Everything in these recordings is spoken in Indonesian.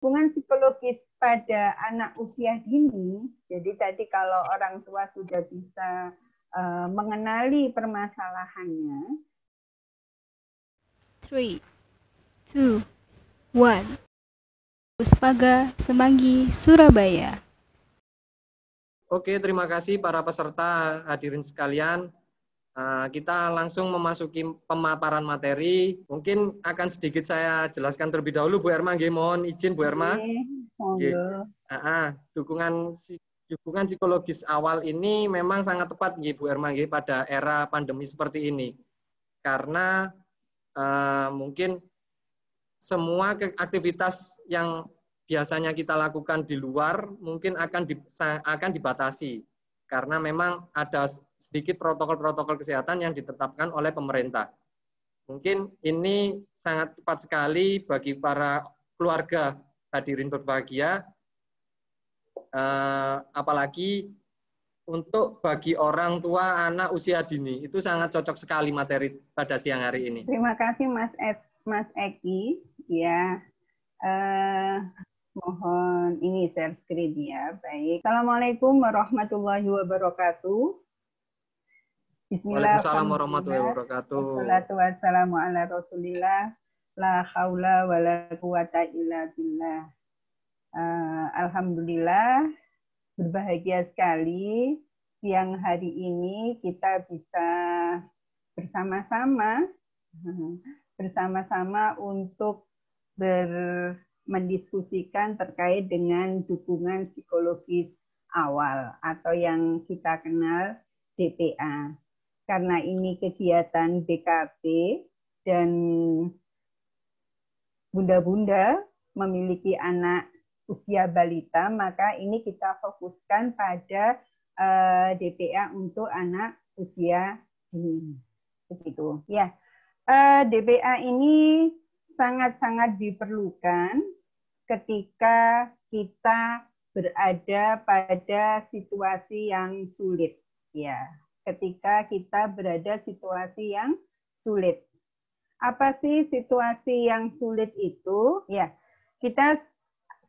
Hubungan psikologis pada anak usia dini, jadi tadi kalau orang tua sudah bisa mengenali permasalahannya. 3, 2, 1. Puspaga, Semanggi, Surabaya. Oke, terima kasih para peserta hadirin sekalian. Kita langsung memasuki pemaparan materi. Mungkin akan sedikit saya jelaskan terlebih dahulu, Bu Erma. Mohon izin, Bu Erma. Dukungan psikologis awal ini memang sangat tepat, Bu Erma, pada era pandemi seperti ini. Karena mungkin semua aktivitas yang biasanya kita lakukan di luar mungkin akan dibatasi. Karena memang ada sedikit protokol-protokol kesehatan yang ditetapkan oleh pemerintah. Mungkin ini sangat tepat sekali bagi para keluarga hadirin berbahagia, apalagi untuk bagi orang tua anak usia dini, itu sangat cocok sekali materi pada siang hari ini. Terima kasih Mas Eki. Ya, mohon ini share screen ya. Baik. Assalamualaikum warahmatullahi wabarakatuh. Waalaikumsalam warahmatullahi wabarakatuh. Wassalatu wassalamu ala Rasulillah. La haula wa la quwata illa billah. Alhamdulillah, berbahagia sekali siang hari ini kita bisa bersama-sama untuk mendiskusikan terkait dengan dukungan psikologis awal atau yang kita kenal DPA. Karena ini kegiatan BKP dan bunda-bunda memiliki anak usia balita, maka ini kita fokuskan pada DPA untuk anak usia dini. Begitu. Ya, DPA ini sangat-sangat diperlukan ketika kita berada pada situasi yang sulit. Ya, ketika kita berada situasi yang sulit. Apa sih situasi yang sulit itu? Ya, kita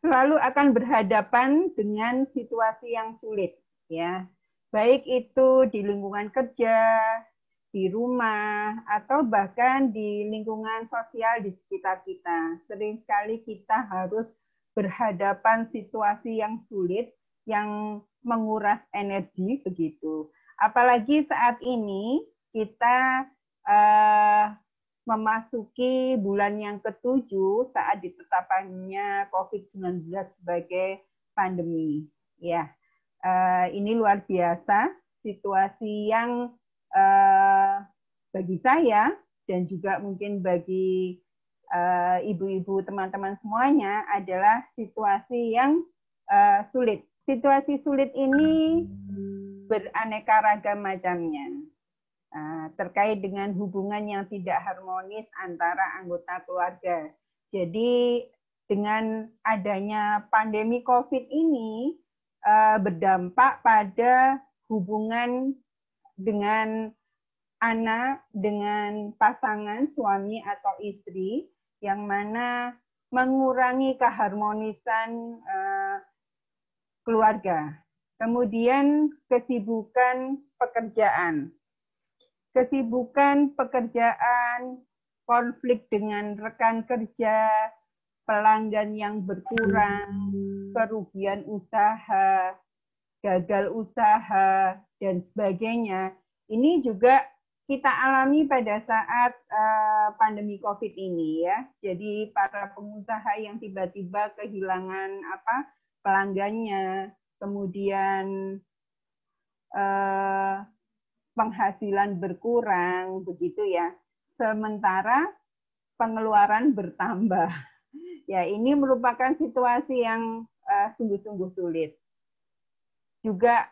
selalu akan berhadapan dengan situasi yang sulit. Ya, baik itu di lingkungan kerja, di rumah, atau bahkan di lingkungan sosial di sekitar kita. Sering sekali kita harus berhadapan situasi yang sulit, yang menguras energi, begitu. Apalagi saat ini kita memasuki bulan yang ke-7 saat ditetapkannya COVID-19 sebagai pandemi. Ya, ini luar biasa, situasi yang bagi saya dan juga mungkin bagi ibu-ibu teman-teman semuanya adalah situasi yang sulit. Situasi sulit ini beraneka ragam macamnya. Terkait dengan hubungan yang tidak harmonis antara anggota keluarga. Jadi dengan adanya pandemi COVID ini berdampak pada hubungan dengan anak, dengan pasangan suami atau istri, yang mana mengurangi keharmonisan keluarga. Kemudian kesibukan pekerjaan. Kesibukan pekerjaan, konflik dengan rekan kerja, pelanggan yang berkurang, kerugian usaha, gagal usaha, dan sebagainya. Ini juga kita alami pada saat pandemi COVID ini ya. Jadi para pengusaha yang tiba-tiba kehilangan pelanggannya, kemudian penghasilan berkurang, begitu ya. Sementara pengeluaran bertambah. Ya, ini merupakan situasi yang sungguh-sungguh sulit. Juga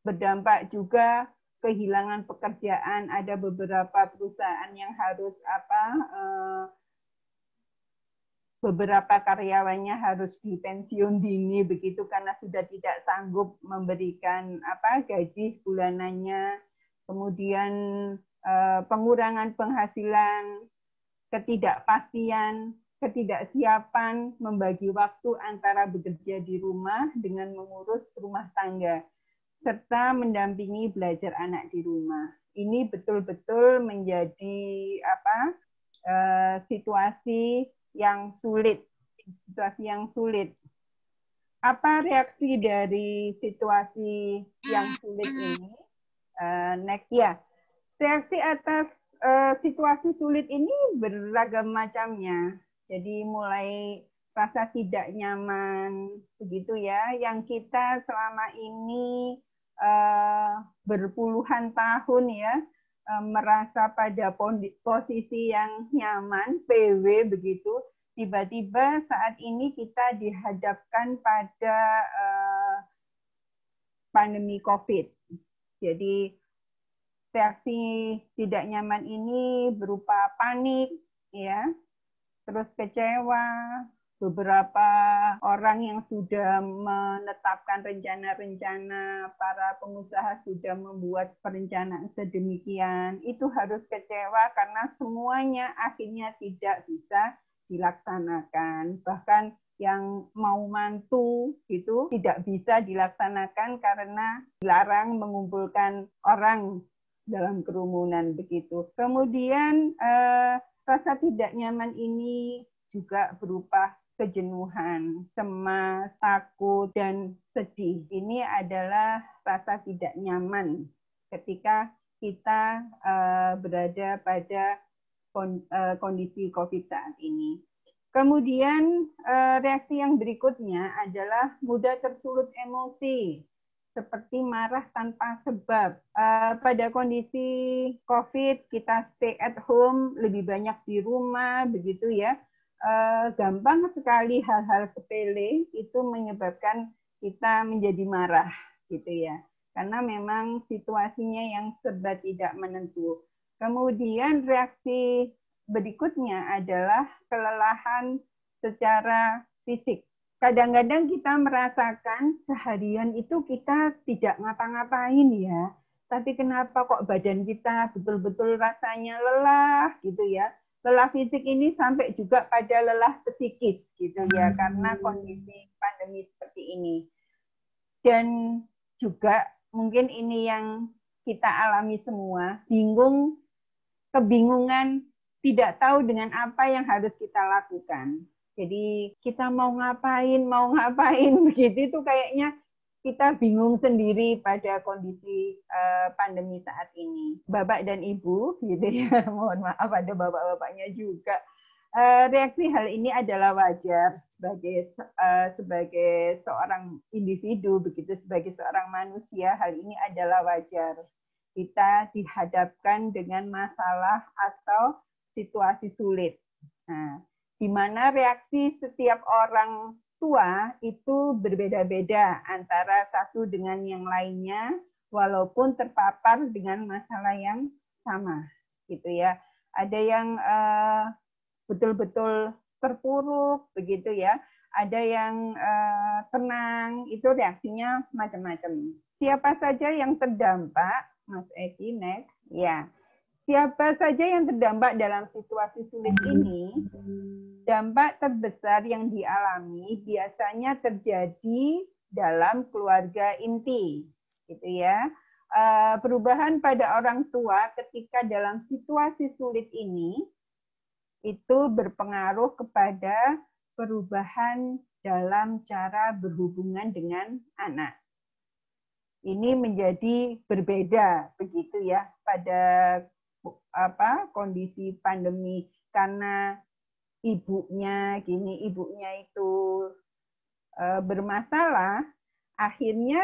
berdampak juga kehilangan pekerjaan. Ada beberapa perusahaan yang harus beberapa karyawannya harus dipensiun dini begitu karena sudah tidak sanggup memberikan gaji bulanannya. Kemudian pengurangan penghasilan, ketidakpastian ketidaksiapan membagi waktu antara bekerja di rumah dengan mengurus rumah tangga, serta mendampingi belajar anak di rumah. Ini betul-betul menjadi situasi yang sulit. Apa reaksi dari situasi yang sulit ini? Next ya. Reaksi atas situasi sulit ini beragam macamnya. Jadi mulai rasa tidak nyaman, begitu ya, yang kita selama ini berpuluhan tahun ya merasa pada posisi yang nyaman, PW begitu. Tiba-tiba saat ini kita dihadapkan pada pandemi COVID. Jadi reaksi tidak nyaman ini berupa panik, ya, terus kecewa. Beberapa orang yang sudah menetapkan rencana-rencana, para pengusaha sudah membuat perencanaan sedemikian, itu harus kecewa karena semuanya akhirnya tidak bisa dilaksanakan. Bahkan yang mau mantu itu tidak bisa dilaksanakan karena dilarang mengumpulkan orang dalam kerumunan begitu. Kemudian rasa tidak nyaman ini juga berupa kejenuhan, cemas, takut, dan sedih. Ini adalah rasa tidak nyaman ketika kita berada pada kondisi COVID saat ini. Kemudian reaksi yang berikutnya adalah mudah tersulut emosi, seperti marah tanpa sebab. Pada kondisi COVID, kita stay at home, lebih banyak di rumah, begitu ya. Gampang sekali hal-hal sepele itu menyebabkan kita menjadi marah, gitu ya. Karena memang situasinya yang serba tidak menentu. Kemudian reaksi berikutnya adalah kelelahan secara fisik. Kadang-kadang kita merasakan seharian itu kita tidak ngapa-ngapain ya, tapi kenapa kok badan kita betul-betul rasanya lelah gitu ya. Lelah fisik ini sampai juga pada lelah psikis gitu ya, karena kondisi pandemi seperti ini. Dan juga mungkin ini yang kita alami semua, kebingungan, tidak tahu dengan apa yang harus kita lakukan. Jadi kita mau ngapain begitu, itu kayaknya kita bingung sendiri pada kondisi pandemi saat ini. Bapak dan Ibu, gitu ya, mohon maaf ada bapak-bapaknya juga. Reaksi hal ini adalah wajar sebagai seorang individu, begitu sebagai seorang manusia, hal ini adalah wajar. Kita dihadapkan dengan masalah atau situasi sulit. Nah, di mana reaksi setiap orang tua itu berbeda-beda antara satu dengan yang lainnya, walaupun terpapar dengan masalah yang sama, gitu ya. Ada yang betul-betul terpuruk, begitu ya. Ada yang tenang, itu reaksinya macam-macam. Siapa saja yang terdampak, Mas Eki, next, ya. Siapa saja yang terdampak dalam situasi sulit ini, dampak terbesar yang dialami biasanya terjadi dalam keluarga inti, gitu ya. Perubahan pada orang tua ketika dalam situasi sulit ini itu berpengaruh kepada perubahan dalam cara berhubungan dengan anak. Ini menjadi berbeda begitu ya pada kondisi pandemi, karena ibunya itu bermasalah, akhirnya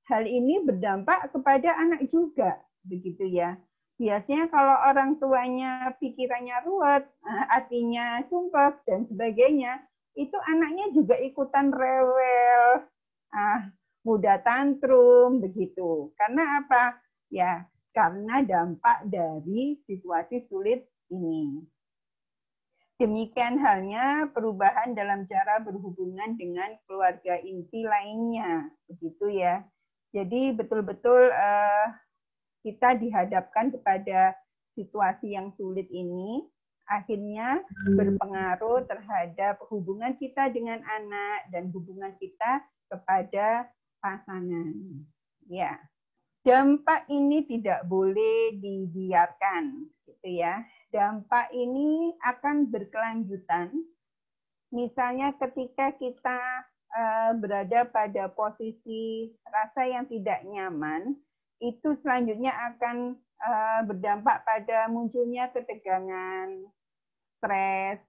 hal ini berdampak kepada anak juga, begitu ya. Biasanya kalau orang tuanya pikirannya ruwet, hatinya sumpah dan sebagainya, itu anaknya juga ikutan rewel, mudah tantrum begitu. Karena apa? Ya, karena dampak dari situasi sulit ini. Demikian halnya perubahan dalam cara berhubungan dengan keluarga inti lainnya, begitu ya. Jadi betul-betul kita dihadapkan kepada situasi yang sulit ini, akhirnya berpengaruh terhadap hubungan kita dengan anak dan hubungan kita kepada pasangan. Ya, dampak ini tidak boleh dibiarkan, gitu ya. Dampak ini akan berkelanjutan. Misalnya ketika kita berada pada posisi rasa yang tidak nyaman, itu selanjutnya akan berdampak pada munculnya ketegangan, stres,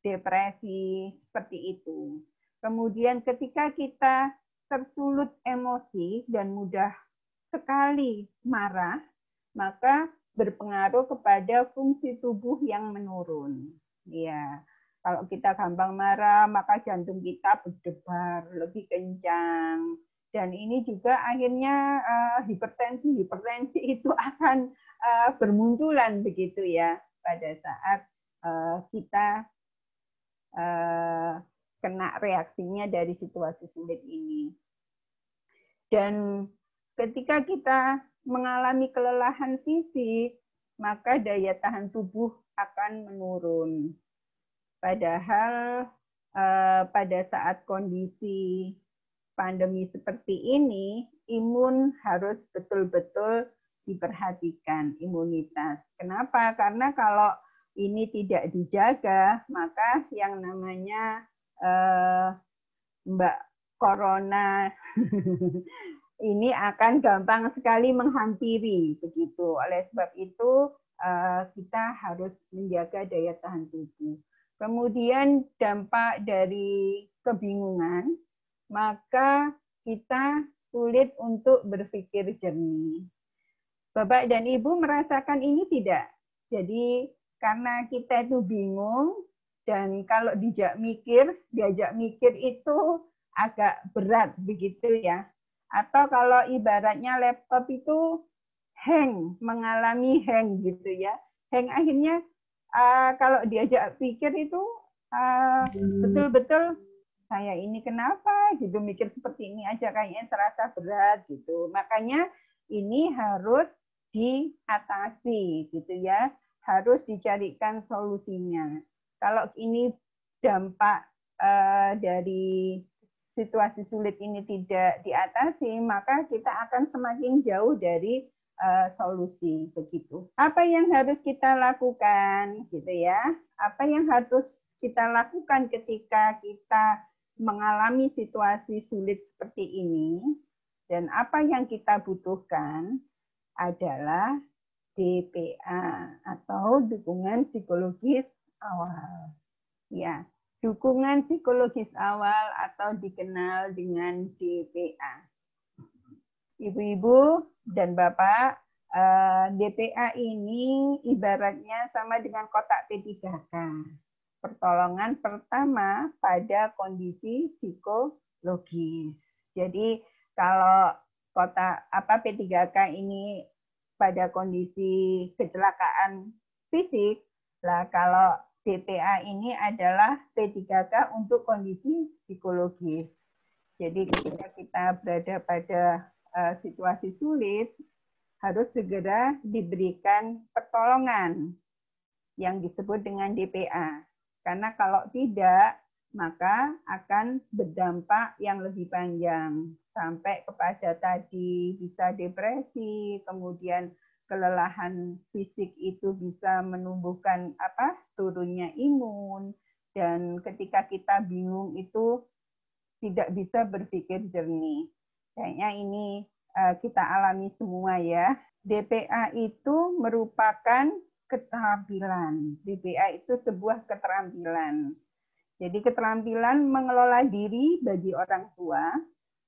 depresi, seperti itu. Kemudian ketika kita tersulut emosi dan mudah sekali marah, maka berpengaruh kepada fungsi tubuh yang menurun. Ya, kalau kita gampang marah, maka jantung kita berdebar lebih kencang. Dan ini juga akhirnya hipertensi itu akan bermunculan begitu ya pada saat kita kena reaksinya dari situasi sulit ini. Dan ketika kita mengalami kelelahan fisik, maka daya tahan tubuh akan menurun. Padahal pada saat kondisi pandemi seperti ini, imun harus betul-betul diperhatikan, imunitas. Kenapa? Karena kalau ini tidak dijaga, maka yang namanya Mbak Corona ini akan gampang sekali menghampiri begitu. Oleh sebab itu kita harus menjaga daya tahan tubuh. Kemudian dampak dari kebingungan, maka kita sulit untuk berpikir jernih. Bapak dan Ibu merasakan ini tidak? Jadi karena kita itu bingung dan kalau diajak mikir itu agak berat begitu ya. Atau kalau ibaratnya laptop itu mengalami hang gitu ya. Hang akhirnya kalau diajak pikir itu betul-betul saya ini kenapa gitu, mikir seperti ini aja kayaknya serasa berat gitu. Makanya ini harus diatasi gitu ya, harus dicarikan solusinya. Kalau ini dampak dari situasi sulit ini tidak diatasi, maka kita akan semakin jauh dari solusi begitu. Apa yang harus kita lakukan gitu ya? Apa yang harus kita lakukan ketika kita mengalami situasi sulit seperti ini? Dan apa yang kita butuhkan adalah DPA atau dukungan psikologis awal. Ya, dukungan psikologis awal atau dikenal dengan DPA. Ibu-ibu dan Bapak, DPA ini ibaratnya sama dengan kotak P3K. Pertolongan pertama pada kondisi psikologis. Jadi kalau kotak P3K ini pada kondisi kecelakaan fisik, lah kalau DPA ini adalah P3K untuk kondisi psikologis. Jadi ketika kita berada pada situasi sulit, harus segera diberikan pertolongan yang disebut dengan DPA. Karena kalau tidak, maka akan berdampak yang lebih panjang. Sampai kepada tadi bisa depresi, kemudian kelelahan fisik itu bisa menumbuhkan turunnya imun, dan ketika kita bingung itu tidak bisa berpikir jernih. Kayaknya ini kita alami semua ya. DPA itu merupakan keterampilan. DPA itu sebuah keterampilan. Jadi keterampilan mengelola diri bagi orang tua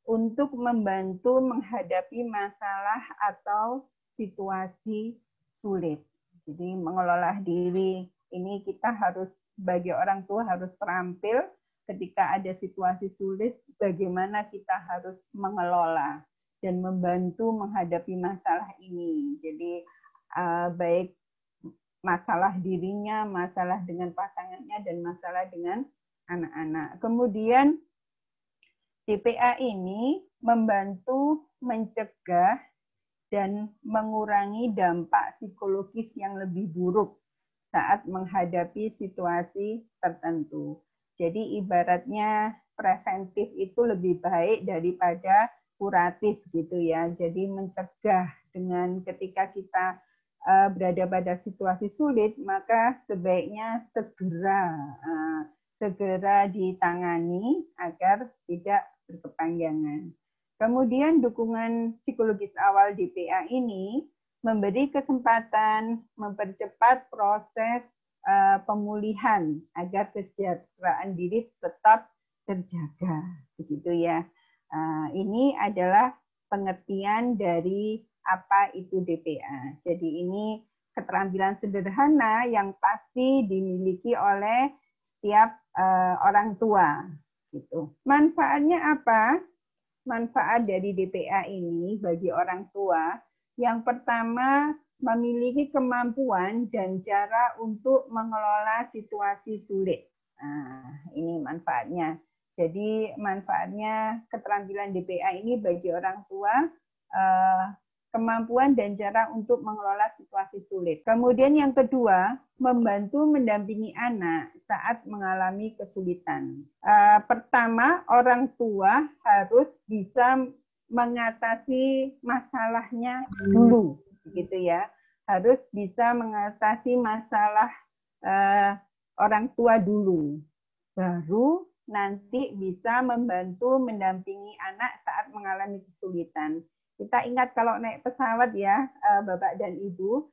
untuk membantu menghadapi masalah atau situasi sulit. Jadi mengelola diri ini kita harus bagi orang tua harus terampil ketika ada situasi sulit, bagaimana kita harus mengelola dan membantu menghadapi masalah ini. Jadi baik masalah dirinya, masalah dengan pasangannya, dan masalah dengan anak-anak. Kemudian DPA ini membantu mencegah dan mengurangi dampak psikologis yang lebih buruk saat menghadapi situasi tertentu. Jadi ibaratnya preventif itu lebih baik daripada kuratif gitu ya. Jadi mencegah dengan ketika kita berada pada situasi sulit, maka sebaiknya segera ditangani agar tidak berkepanjangan. Kemudian dukungan psikologis awal DPA ini memberi kesempatan mempercepat proses pemulihan agar kesejahteraan diri tetap terjaga, begitu ya. Ini adalah pengertian dari apa itu DPA. Jadi ini keterampilan sederhana yang pasti dimiliki oleh setiap orang tua. Gitu. Manfaatnya apa? Manfaat dari DPA ini bagi orang tua, yang pertama memiliki kemampuan dan cara untuk mengelola situasi sulit. Nah, ini manfaatnya. Jadi manfaatnya keterampilan DPA ini bagi orang tua, kemampuan dan cara untuk mengelola situasi sulit. Kemudian yang kedua, membantu mendampingi anak saat mengalami kesulitan. Pertama, orang tua harus bisa mengatasi masalahnya dulu, gitu ya. Harus bisa mengatasi masalah orang tua dulu. Baru nanti bisa membantu mendampingi anak saat mengalami kesulitan. Kita ingat kalau naik pesawat ya, Bapak dan Ibu,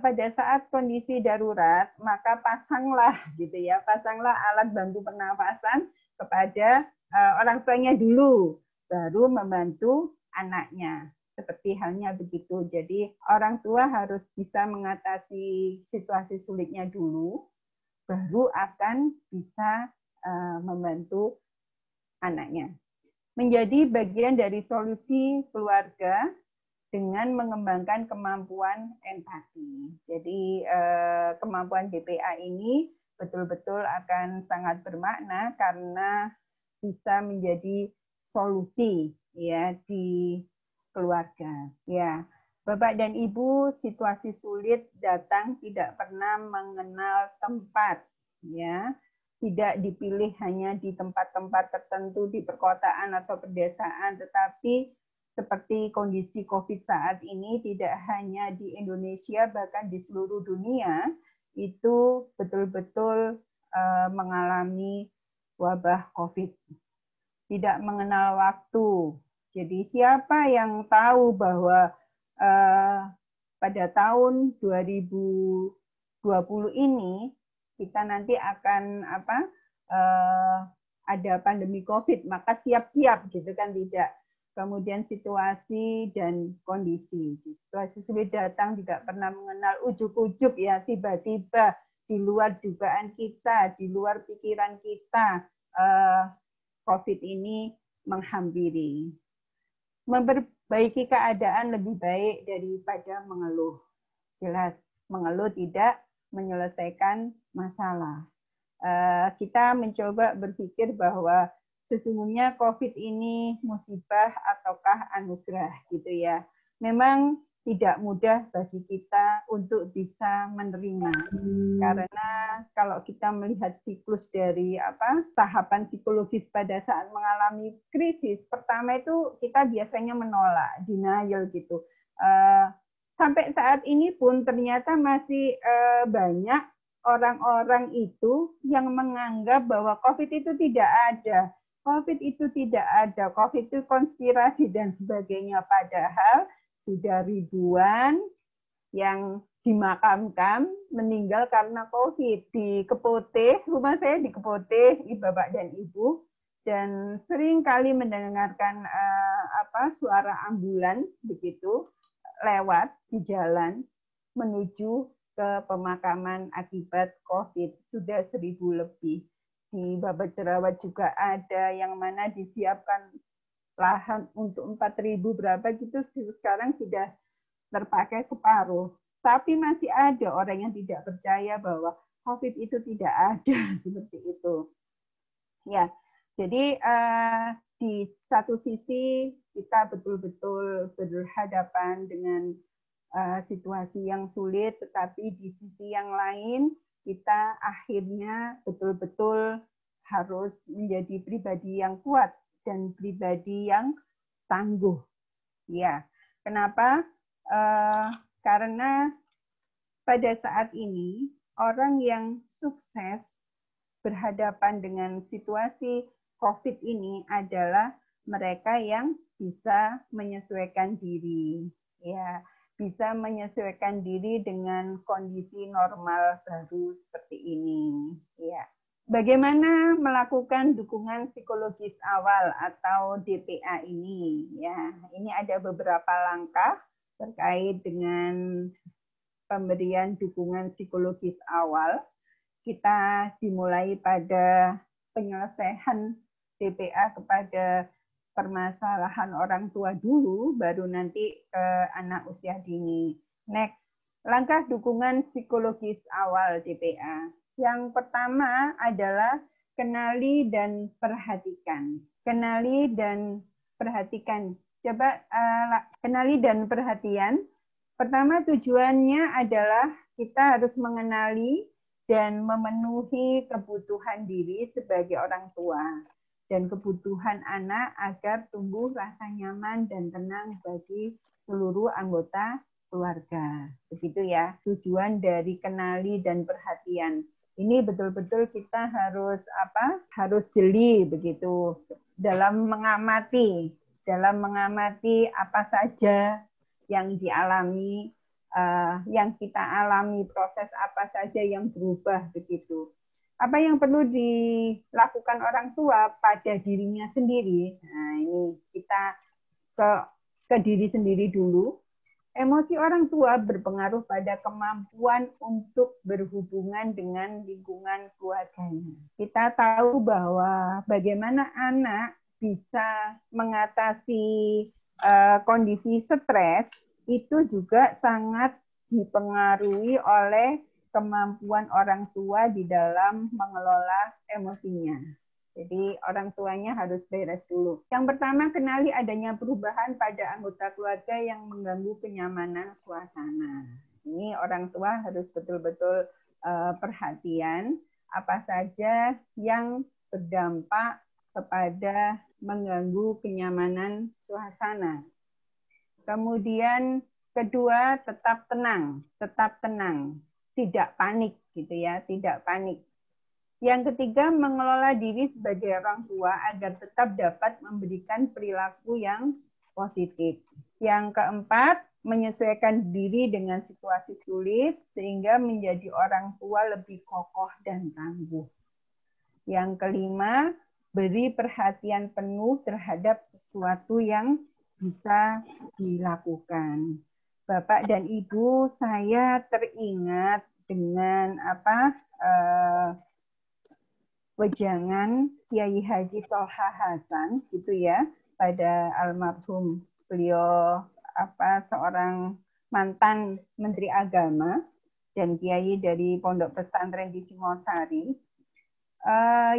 pada saat kondisi darurat, maka pasanglah gitu ya, pasanglah alat bantu pernafasan kepada orang tuanya dulu, baru membantu anaknya. Seperti halnya begitu. Jadi orang tua harus bisa mengatasi situasi sulitnya dulu, baru akan bisa membantu anaknya. Menjadi bagian dari solusi keluarga dengan mengembangkan kemampuan empati. Jadi kemampuan DPA ini betul-betul akan sangat bermakna karena bisa menjadi solusi ya di keluarga. Ya, Bapak dan Ibu, situasi sulit datang tidak pernah mengenal tempat, ya. Tidak dipilih hanya di tempat-tempat tertentu di perkotaan atau pedesaan, tetapi seperti kondisi COVID saat ini tidak hanya di Indonesia, bahkan di seluruh dunia itu betul-betul mengalami wabah COVID. Tidak mengenal waktu. Jadi siapa yang tahu bahwa pada tahun 2020 ini kita nanti akan ada pandemi COVID, maka siap-siap gitu kan, tidak. Kemudian situasi dan kondisi. Situasi sulit datang tidak pernah mengenal ujuk-ujuk ya, tiba-tiba di luar dugaan kita, di luar pikiran kita, COVID ini menghampiri. Memperbaiki keadaan lebih baik daripada mengeluh. Jelas, mengeluh tidak menyelesaikan masalah. Kita mencoba berpikir bahwa sesungguhnya COVID ini musibah ataukah anugerah gitu ya. Memang tidak mudah bagi kita untuk bisa menerima. Karena kalau kita melihat siklus dari tahapan psikologis pada saat mengalami krisis, pertama itu kita biasanya menolak, denial gitu. Sampai saat ini pun ternyata masih banyak orang-orang itu yang menganggap bahwa COVID itu tidak ada. COVID itu tidak ada. COVID itu konspirasi dan sebagainya. Padahal sudah ribuan yang dimakamkan meninggal karena COVID. Di Kepoteh, rumah saya di Kepoteh, Bapak dan Ibu, dan sering kali mendengarkan suara ambulan begitu lewat di jalan menuju ke pemakaman akibat COVID. Sudah 1.000 lebih. Di Babat Jerawat juga ada yang mana disiapkan lahan untuk 4.000 berapa gitu, sekarang sudah terpakai separuh. Tapi masih ada orang yang tidak percaya bahwa COVID itu tidak ada seperti itu. Ya, jadi di satu sisi kita betul-betul berhadapan dengan situasi yang sulit, tetapi di sisi yang lain kita akhirnya betul-betul harus menjadi pribadi yang kuat dan pribadi yang tangguh. Ya, kenapa? Karena pada saat ini orang yang sukses berhadapan dengan situasi COVID ini adalah mereka yang bisa menyesuaikan diri, ya, bisa menyesuaikan diri dengan kondisi normal baru seperti ini, ya. Bagaimana melakukan dukungan psikologis awal atau DPA ini? Ya, ini ada beberapa langkah terkait dengan pemberian dukungan psikologis awal. Kita dimulai pada penyelesaian DPA kepada permasalahan orang tua dulu, baru nanti ke anak usia dini. Next, langkah dukungan psikologis awal DPA. Yang pertama adalah kenali dan perhatikan. Kenali dan perhatikan. Coba kenali dan perhatian. Pertama tujuannya adalah kita harus mengenali dan memenuhi kebutuhan diri sebagai orang tua dan kebutuhan anak agar tumbuh rasa nyaman dan tenang bagi seluruh anggota keluarga. Begitu ya, tujuan dari kenali dan perhatian. Ini betul-betul kita harus jeli begitu dalam mengamati apa saja yang dialami, yang kita alami, proses apa saja yang berubah begitu. Apa yang perlu dilakukan orang tua pada dirinya sendiri? Nah, ini kita ke diri sendiri dulu. Emosi orang tua berpengaruh pada kemampuan untuk berhubungan dengan lingkungan keluarganya. Kita tahu bahwa bagaimana anak bisa mengatasi kondisi stres itu juga sangat dipengaruhi oleh kemampuan orang tua di dalam mengelola emosinya. Jadi orang tuanya harus beres dulu. Yang pertama, kenali adanya perubahan pada anggota keluarga yang mengganggu kenyamanan suasana. Ini orang tua harus betul-betul perhatian apa saja yang berdampak kepada mengganggu kenyamanan suasana. Kemudian kedua, tetap tenang, tidak panik gitu ya, tidak panik. Yang ketiga, mengelola diri sebagai orang tua agar tetap dapat memberikan perilaku yang positif. Yang keempat, menyesuaikan diri dengan situasi sulit sehingga menjadi orang tua lebih kokoh dan tangguh. Yang kelima, beri perhatian penuh terhadap sesuatu yang bisa dilakukan. Bapak dan Ibu, saya teringat dengan wejangan Kiai Haji Tolha Hasan gitu ya, pada almarhum beliau seorang mantan Menteri Agama dan Kiai dari Pondok Pesantren di Singosari.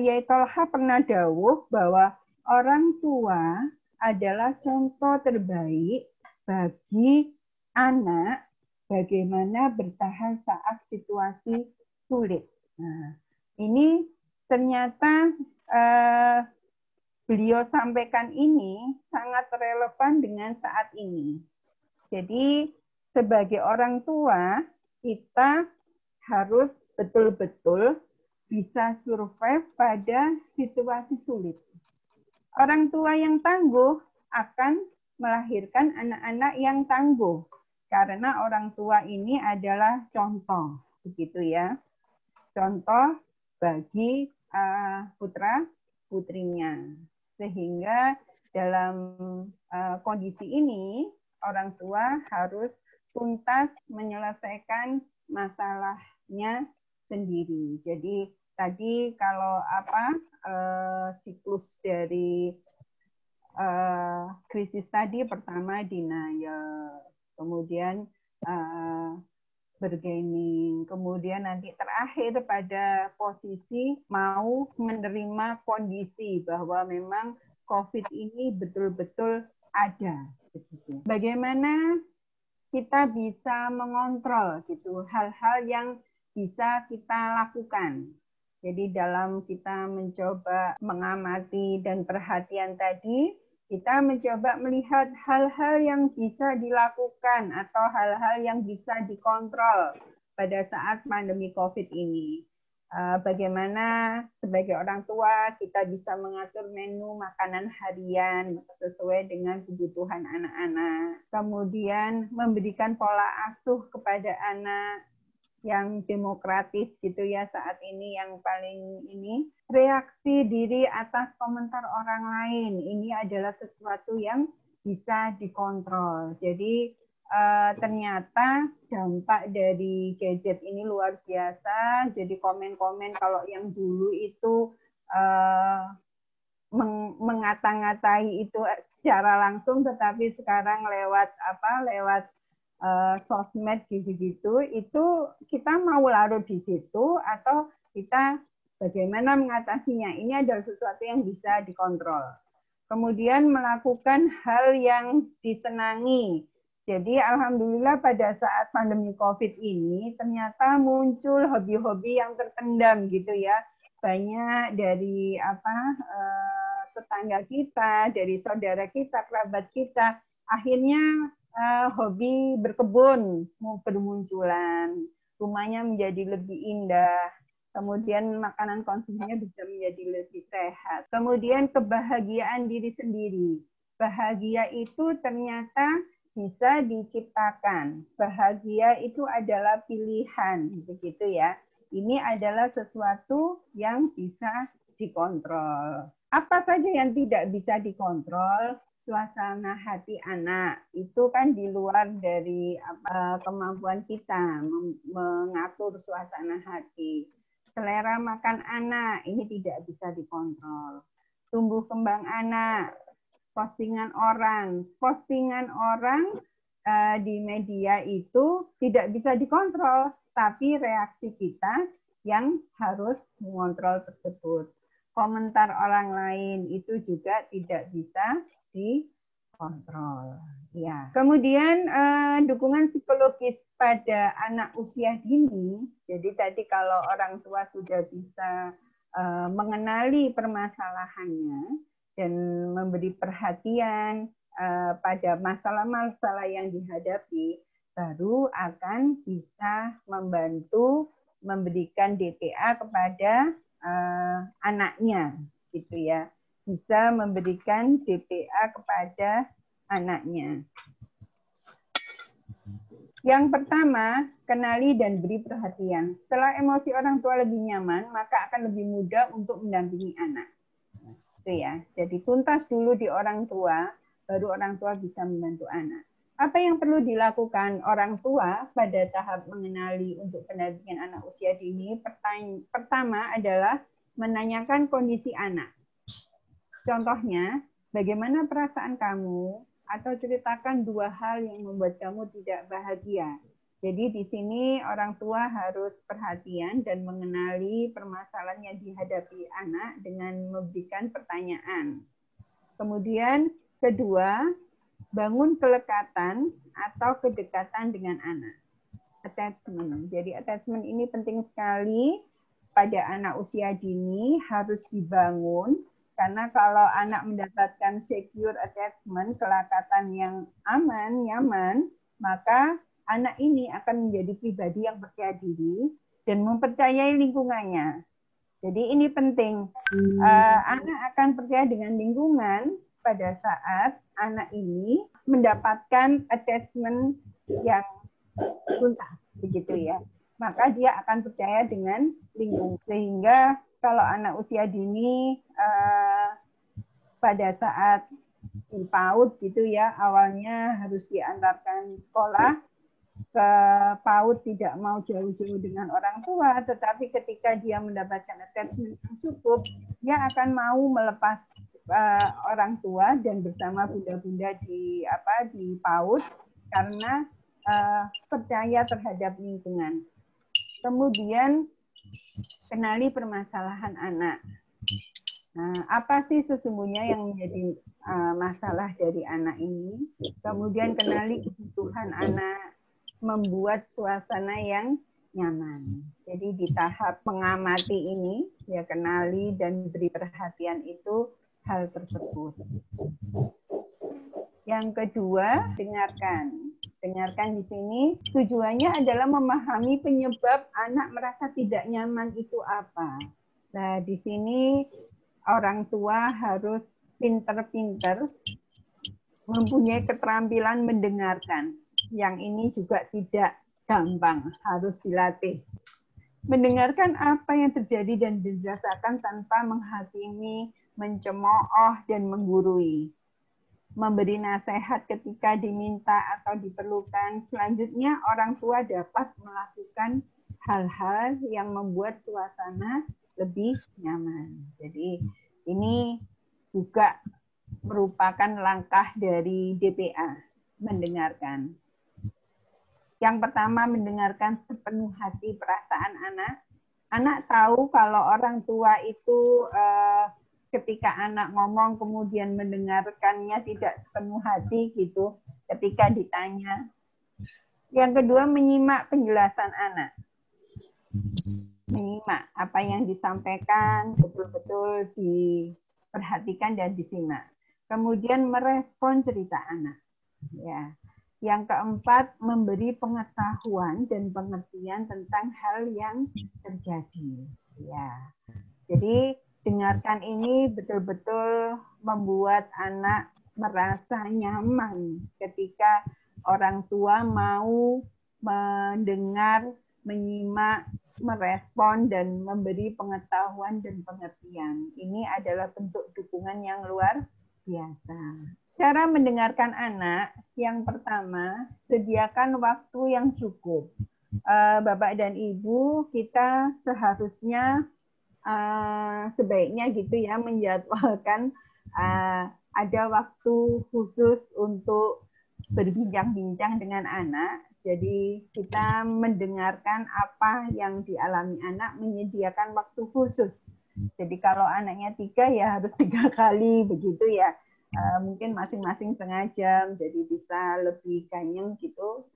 Kiai Tolha pernah dawuh bahwa orang tua adalah contoh terbaik bagi anak bagaimana bertahan saat situasi sulit. Nah, ini ternyata beliau sampaikan ini sangat relevan dengan saat ini. Jadi sebagai orang tua kita harus betul-betul bisa survive pada situasi sulit. Orang tua yang tangguh akan melahirkan anak-anak yang tangguh karena orang tua ini adalah contoh, begitu ya. Contoh bagi putra putrinya, sehingga dalam kondisi ini orang tua harus tuntas menyelesaikan masalahnya sendiri. Jadi tadi kalau siklus dari krisis tadi, pertama denial, kemudian bergaining, kemudian nanti terakhir pada posisi mau menerima kondisi bahwa memang COVID ini betul-betul ada. Bagaimana kita bisa mengontrol gitu hal-hal yang bisa kita lakukan. Jadi dalam kita mencoba mengamati dan perhatian tadi, kita mencoba melihat hal-hal yang bisa dilakukan atau hal-hal yang bisa dikontrol pada saat pandemi COVID ini. Bagaimana sebagai orang tua kita bisa mengatur menu makanan harian sesuai dengan kebutuhan anak-anak. Kemudian memberikan pola asuh kepada anak yang demokratis gitu ya saat ini, yang paling ini reaksi diri atas komentar orang lain ini adalah sesuatu yang bisa dikontrol. Jadi ternyata dampak dari gadget ini luar biasa. Jadi komen-komen kalau yang dulu itu mengata-ngatai itu secara langsung, tetapi sekarang lewat sosmed gitu-gitu, itu kita mau larut di situ atau kita bagaimana mengatasinya. Ini adalah sesuatu yang bisa dikontrol. Kemudian melakukan hal yang disenangi. Jadi alhamdulillah pada saat pandemi COVID ini ternyata muncul hobi-hobi yang terpendam gitu ya. Banyak dari tetangga kita, dari saudara kita, kerabat kita, akhirnya hobi berkebun bermunculan. Rumahnya menjadi lebih indah. Kemudian makanan konsumsinya bisa menjadi lebih sehat. Kemudian kebahagiaan diri sendiri. Bahagia itu ternyata bisa diciptakan. Bahagia itu adalah pilihan, begitu ya. Ini adalah sesuatu yang bisa dikontrol. Apa saja yang tidak bisa dikontrol? Suasana hati anak itu kan di luar dari kemampuan kita mengatur suasana hati. Selera makan anak ini tidak bisa dikontrol. Tumbuh kembang anak, postingan orang di media itu tidak bisa dikontrol, tapi reaksi kita yang harus mengontrol tersebut. Komentar orang lain itu juga tidak bisa dikontrol. Ya. Kemudian dukungan psikologis pada anak usia dini. Jadi tadi kalau orang tua sudah bisa mengenali permasalahannya dan memberi perhatian pada masalah-masalah yang dihadapi, baru akan bisa membantu memberikan DTA kepada anaknya, gitu ya. Bisa memberikan DTA kepada anaknya. Yang pertama, kenali dan beri perhatian. Setelah emosi orang tua lebih nyaman, maka akan lebih mudah untuk mendampingi anak. Itu ya. Jadi tuntas dulu di orang tua, baru orang tua bisa membantu anak. Apa yang perlu dilakukan orang tua pada tahap mengenali untuk pendampingan anak usia dini? Pertama adalah menanyakan kondisi anak. Contohnya, bagaimana perasaan kamu? Atau ceritakan 2 hal yang membuat kamu tidak bahagia. Jadi di sini orang tua harus perhatian dan mengenali permasalahan yang dihadapi anak dengan memberikan pertanyaan. Kemudian kedua, bangun kelekatan atau kedekatan dengan anak. Attachment. Jadi attachment ini penting sekali pada anak usia dini, harus dibangun. Karena kalau anak mendapatkan secure attachment, kelekatan yang aman, nyaman, maka anak ini akan menjadi pribadi yang percaya diri dan mempercayai lingkungannya. Jadi ini penting. Anak akan percaya dengan lingkungan pada saat anak ini mendapatkan attachment yang tuntas, begitu ya. Maka dia akan percaya dengan lingkungan. Sehingga kalau anak usia dini pada saat di PAUD gitu ya, awalnya harus diantarkan sekolah, ke PAUD tidak mau jauh-jauh dengan orang tua, tetapi ketika dia mendapatkan attachment yang cukup, dia akan mau melepas orang tua dan bersama bunda-bunda di PAUD karena percaya terhadap lingkungan. Kemudian kenali permasalahan anak. Nah, apa sih sesungguhnya yang menjadi masalah dari anak ini? Kemudian kenali kebutuhan anak, membuat suasana yang nyaman. Jadi di tahap mengamati ini, ya kenali dan beri perhatian itu hal tersebut. Yang kedua, dengarkan. Dengarkan di sini tujuannya adalah memahami penyebab anak merasa tidak nyaman itu apa. Nah, di sini orang tua harus pinter-pinter mempunyai keterampilan mendengarkan. Yang ini juga tidak gampang, harus dilatih. Mendengarkan apa yang terjadi dan dirasakan tanpa menghakimi, mencemooh, dan menggurui. Memberi nasihat ketika diminta atau diperlukan. Selanjutnya, orang tua dapat melakukan hal-hal yang membuat suasana lebih nyaman. Jadi ini juga merupakan langkah dari DPA, mendengarkan. Yang pertama, mendengarkan sepenuh hati perasaan anak. Anak tahu kalau orang tua itu ketika anak ngomong kemudian mendengarkannya tidak sepenuh hati gitu ketika ditanya. Yang kedua, menyimak penjelasan anak. Menyimak apa yang disampaikan betul-betul diperhatikan dan disimak. Kemudian merespon cerita anak. Ya. Yang keempat, memberi pengetahuan dan pengertian tentang hal yang terjadi. Ya. Jadi dengarkan ini betul-betul membuat anak merasa nyaman ketika orang tua mau mendengar, menyimak, merespon, dan memberi pengetahuan dan pengertian. Ini adalah bentuk dukungan yang luar biasa. Cara mendengarkan anak, yang pertama, sediakan waktu yang cukup. Bapak dan Ibu, kita seharusnya sebaiknya gitu ya menjadwalkan ada waktu khusus untuk berbincang-bincang dengan anak. Jadi kita mendengarkan apa yang dialami anak, menyediakan waktu khusus. Jadi kalau anaknya 3 ya harus 3 kali begitu ya. Mungkin masing-masing setengah jam, jadi bisa lebih ganyeng gitu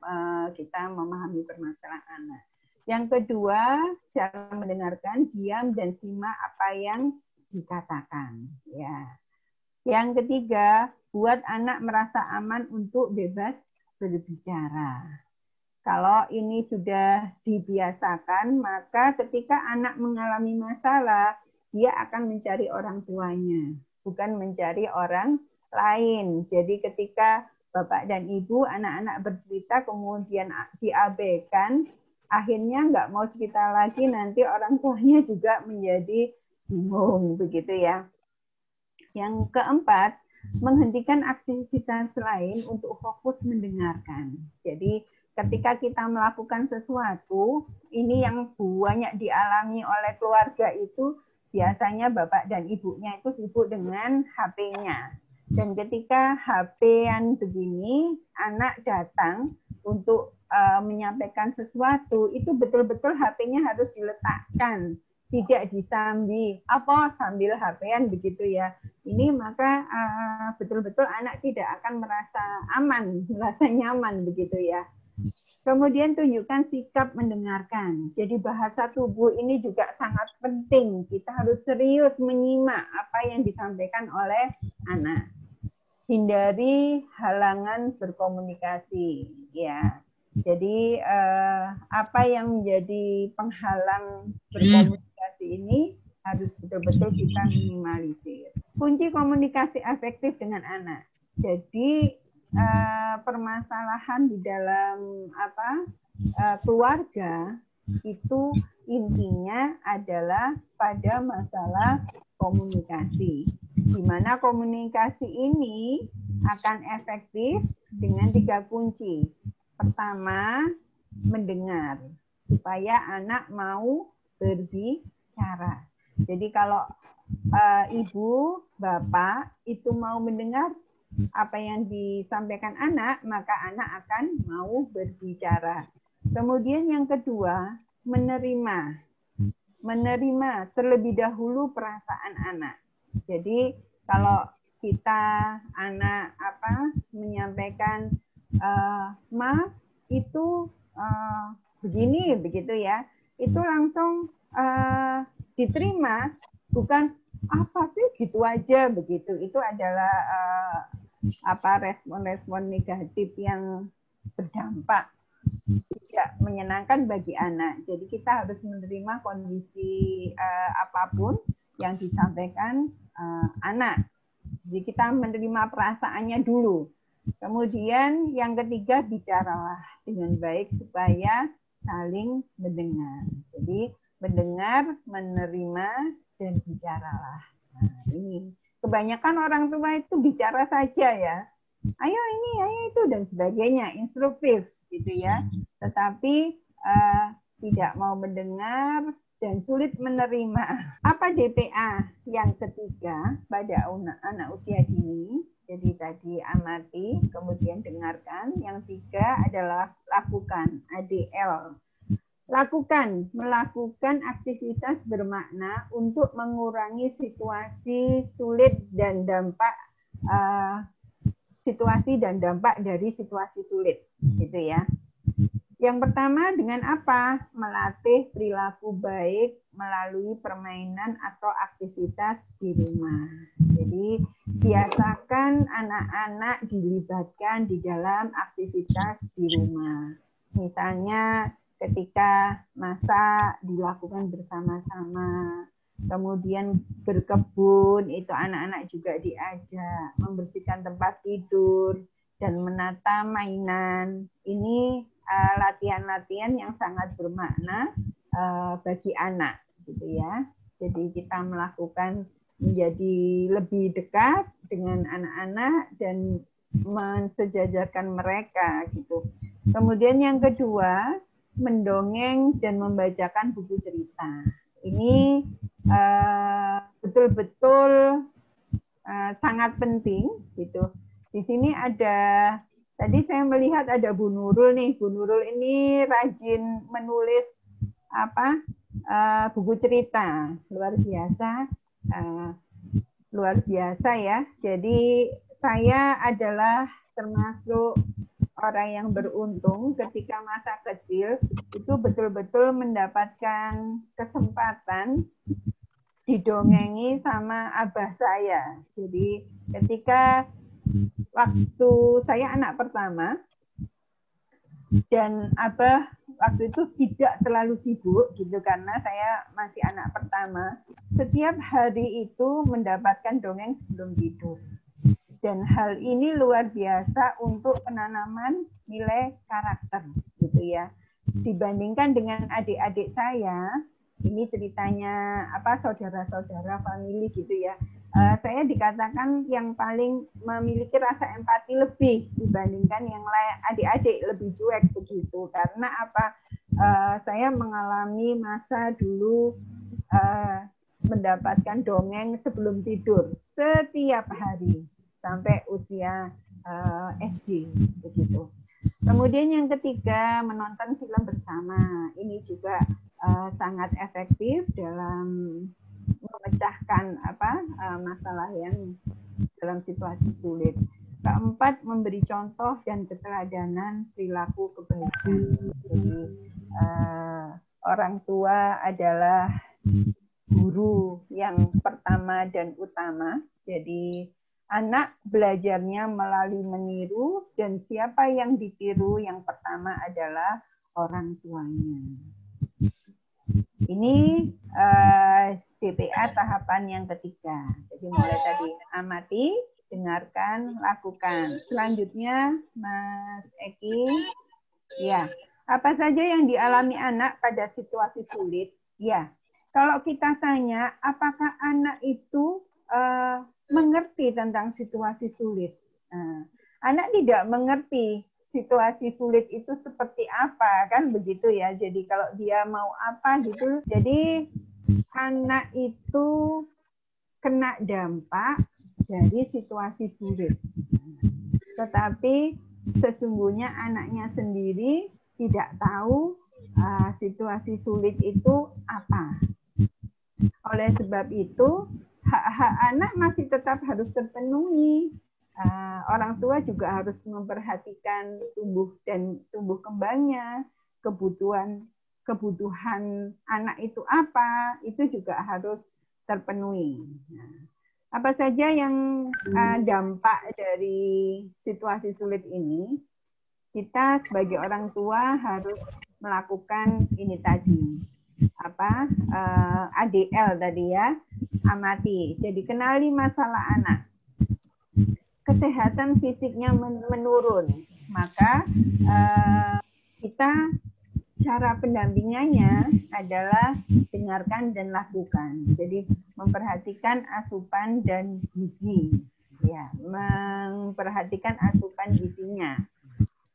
kita memahami permasalahan anak. Yang kedua, cara mendengarkan, diam dan simak apa yang dikatakan. Ya. Yang ketiga, buat anak merasa aman untuk bebas berbicara. Kalau ini sudah dibiasakan, maka ketika anak mengalami masalah, dia akan mencari orang tuanya, bukan mencari orang lain. Jadi ketika Bapak dan Ibu, anak-anak bercerita, kemudian diabaikan, akhirnya nggak mau cerita lagi, nanti orang tuanya juga menjadi bingung, begitu ya. Yang keempat, menghentikan aktivitas lain untuk fokus mendengarkan. Jadi ketika kita melakukan sesuatu, ini yang banyak dialami oleh keluarga itu, biasanya bapak dan ibunya itu sibuk dengan HP-nya. Dan ketika HP-an begini, anak datang untuk menyampaikan sesuatu, itu betul-betul HP-nya harus diletakkan, tidak disambi sambil HP-an begitu ya. Ini maka betul-betul anak tidak akan merasa aman, merasa nyaman begitu ya. Kemudian tunjukkan sikap mendengarkan. Jadi bahasa tubuh ini juga sangat penting. Kita harus serius menyimak apa yang disampaikan oleh anak. Hindari halangan berkomunikasi, ya. Jadi apa yang menjadi penghalang berkomunikasi ini harus betul-betul kita minimalisir. Kunci komunikasi efektif dengan anak. Jadi permasalahan di dalam keluarga itu intinya adalah pada masalah komunikasi, di mana komunikasi ini akan efektif dengan 3 kunci. Pertama, mendengar, supaya anak mau berbicara. Jadi kalau ibu, bapak itu mau mendengar apa yang disampaikan anak, maka anak akan mau berbicara. Kemudian yang kedua, menerima terlebih dahulu perasaan anak. Jadi kalau kita anak menyampaikan ma itu begini begitu ya, itu langsung diterima, bukan apa sih gitu aja begitu. Itu adalah respon-respon negatif yang berdampak tidak menyenangkan bagi anak. Jadi kita harus menerima kondisi apapun yang disampaikan anak. Jadi kita menerima perasaannya dulu. Kemudian yang ketiga, bicaralah dengan baik supaya saling mendengar. Jadi mendengar, menerima, dan bicaralah. Nah, ini kebanyakan orang tua itu bicara saja ya. Ayo ini, ayo itu, dan sebagainya, instruktif gitu ya. Tetapi tidak mau mendengar dan sulit menerima. Apa DPA yang ketiga pada anak usia dini? Jadi tadi amati, kemudian dengarkan. Yang tiga adalah lakukan, ADL. Melakukan aktivitas bermakna untuk mengurangi situasi sulit dan dampak dari situasi sulit, gitu ya. Yang pertama dengan apa? Melatih perilaku baik melalui permainan atau aktivitas di rumah. Jadi biasakan anak-anak dilibatkan di dalam aktivitas di rumah. Misalnya ketika masak dilakukan bersama-sama. Kemudian berkebun, itu anak-anak juga diajak. Membersihkan tempat tidur dan menata mainan. Ini latihan-latihan yang sangat bermakna bagi anak, gitu ya. Jadi kita melakukan menjadi lebih dekat dengan anak-anak dan mensejajarkan mereka, gitu. Kemudian yang kedua, mendongeng dan membacakan buku cerita. Ini betul-betul sangat penting, gitu. Di sini ada. Tadi saya melihat ada Bu Nurul nih. Bu Nurul ini rajin menulis buku cerita. Luar biasa ya. Jadi saya adalah termasuk orang yang beruntung ketika masa kecil itu betul-betul mendapatkan kesempatan didongengi sama abah saya. Jadi ketika waktu saya anak pertama dan abah waktu itu tidak terlalu sibuk gitu karena saya masih anak pertama, setiap hari itu mendapatkan dongeng sebelum tidur. Dan hal ini luar biasa untuk penanaman nilai karakter gitu ya. Dibandingkan dengan adik-adik saya, ini ceritanya saudara-saudara family gitu ya. Saya dikatakan yang paling memiliki rasa empati lebih dibandingkan yang lain, adik-adik lebih cuek begitu. Karena saya mengalami masa dulu mendapatkan dongeng sebelum tidur setiap hari sampai usia SD begitu. Kemudian yang ketiga, menonton film bersama. Ini juga sangat efektif dalam memecahkan masalah yang dalam situasi sulit. Keempat, memberi contoh dan keteladanan perilaku kebaikan. Jadi orang tua adalah guru yang pertama dan utama. Jadi anak belajarnya melalui meniru dan siapa yang ditiru yang pertama adalah orang tuanya. Ini DPA tahapan yang ketiga. Jadi mulai tadi amati, dengarkan, lakukan. Selanjutnya Mas Eki, ya, apa saja yang dialami anak pada situasi sulit? Ya, kalau kita tanya apakah anak itu mengerti tentang situasi sulit. Anak tidak mengerti situasi sulit itu seperti apa, kan begitu ya. Jadi kalau dia mau apa gitu, jadi anak itu kena dampak dari situasi sulit. Tetapi sesungguhnya anaknya sendiri tidak tahu situasi sulit itu apa. Oleh sebab itu, hak-hak anak masih tetap harus terpenuhi. Orang tua juga harus memperhatikan tumbuh kembangnya, kebutuhan anak itu apa, itu juga harus terpenuhi. Apa saja yang dampak dari situasi sulit ini? Kita sebagai orang tua harus melakukan ini tadi, ADL tadi ya, amati. Jadi kenali masalah anak. Kesehatan fisiknya menurun, maka kita cara pendampingannya adalah dengarkan dan lakukan. Jadi memperhatikan asupan dan gizi, ya, memperhatikan asupan gizinya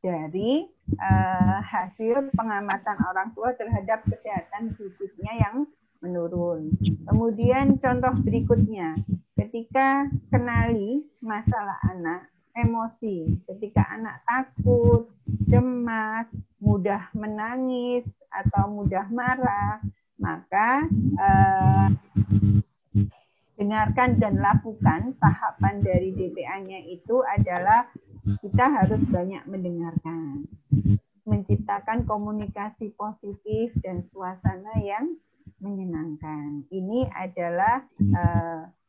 dari hasil pengamatan orang tua terhadap kesehatan fisiknya yang menurun. Kemudian contoh berikutnya, ketika kenali masalah anak, emosi, ketika anak takut, cemas, mudah menangis, atau mudah marah, maka dengarkan dan lakukan. Tahapan dari DPA-nya itu adalah kita harus banyak mendengarkan, menciptakan komunikasi positif dan suasana yang menyenangkan. Ini adalah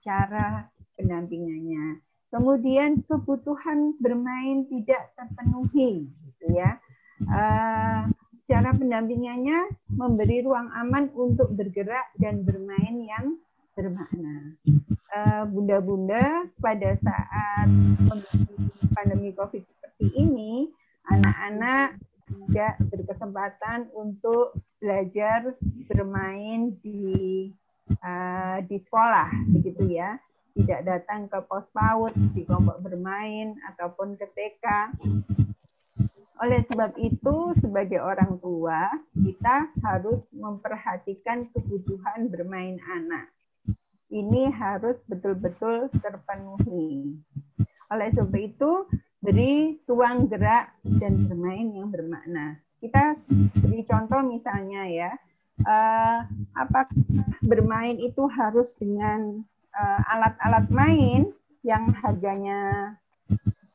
cara pendampingannya. Kemudian kebutuhan bermain tidak terpenuhi, gitu ya. Cara pendampingannya memberi ruang aman untuk bergerak dan bermain yang bermakna. Bunda-bunda pada saat pandemi COVID seperti ini, anak-anak tidak berkesempatan untuk belajar bermain di sekolah, begitu ya. Tidak datang ke pos PAUD, di kelompok bermain ataupun ke TK. Oleh sebab itu, sebagai orang tua, kita harus memperhatikan kebutuhan bermain anak. Ini harus betul-betul terpenuhi. Oleh sebab itu, beri ruang gerak dan bermain yang bermakna. Kita beri contoh misalnya ya, apakah bermain itu harus dengan alat-alat main yang harganya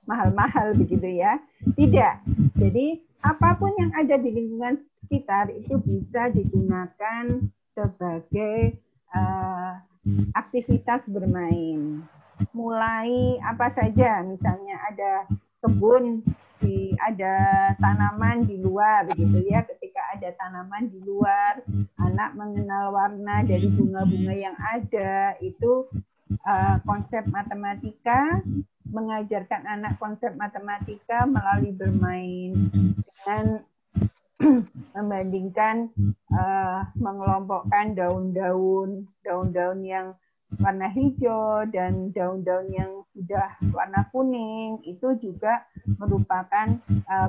mahal-mahal begitu ya? Tidak. Jadi apapun yang ada di lingkungan sekitar itu bisa digunakan sebagai aktivitas bermain. Mulai apa saja, misalnya ada kebun, ada tanaman di luar, begitu ya. Ketika ada tanaman di luar, anak mengenal warna dari bunga-bunga yang ada, itu konsep matematika, mengajarkan anak konsep matematika melalui bermain dengan membandingkan mengelompokkan daun-daun yang warna hijau dan daun-daun yang sudah warna kuning, itu juga merupakan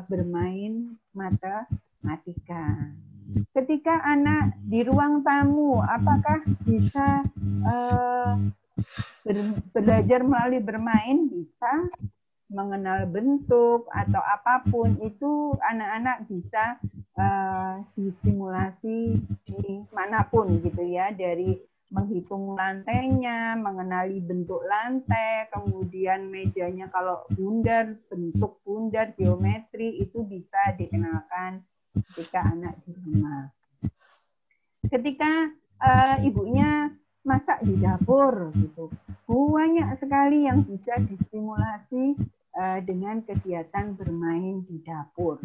bermain matematika. Ketika anak di ruang tamu, apakah bisa belajar melalui bermain? Bisa. Mengenal bentuk atau apapun, itu anak-anak bisa distimulasi di manapun gitu ya, dari menghitung lantainya, mengenali bentuk lantai, kemudian mejanya kalau bundar, bentuk bundar, geometri, itu bisa dikenalkan ketika anak di rumah. Ketika ibunya masak di dapur gitu, banyak sekali yang bisa distimulasi dengan kegiatan bermain di dapur.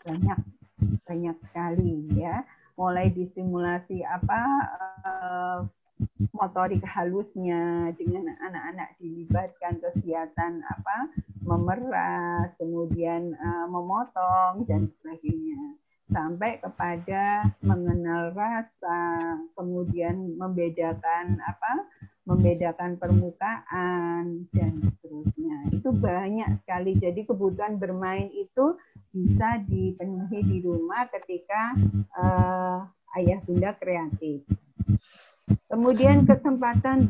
Banyak sekali ya. Mulai distimulasi motorik halusnya, dengan anak-anak dilibatkan kegiatan memeras, kemudian memotong dan sebagainya, sampai kepada mengenal rasa, kemudian membedakan permukaan dan seterusnya. Itu banyak sekali. Jadi kebutuhan bermain itu bisa dipenuhi di rumah ketika ayah bunda kreatif. Kemudian kesempatan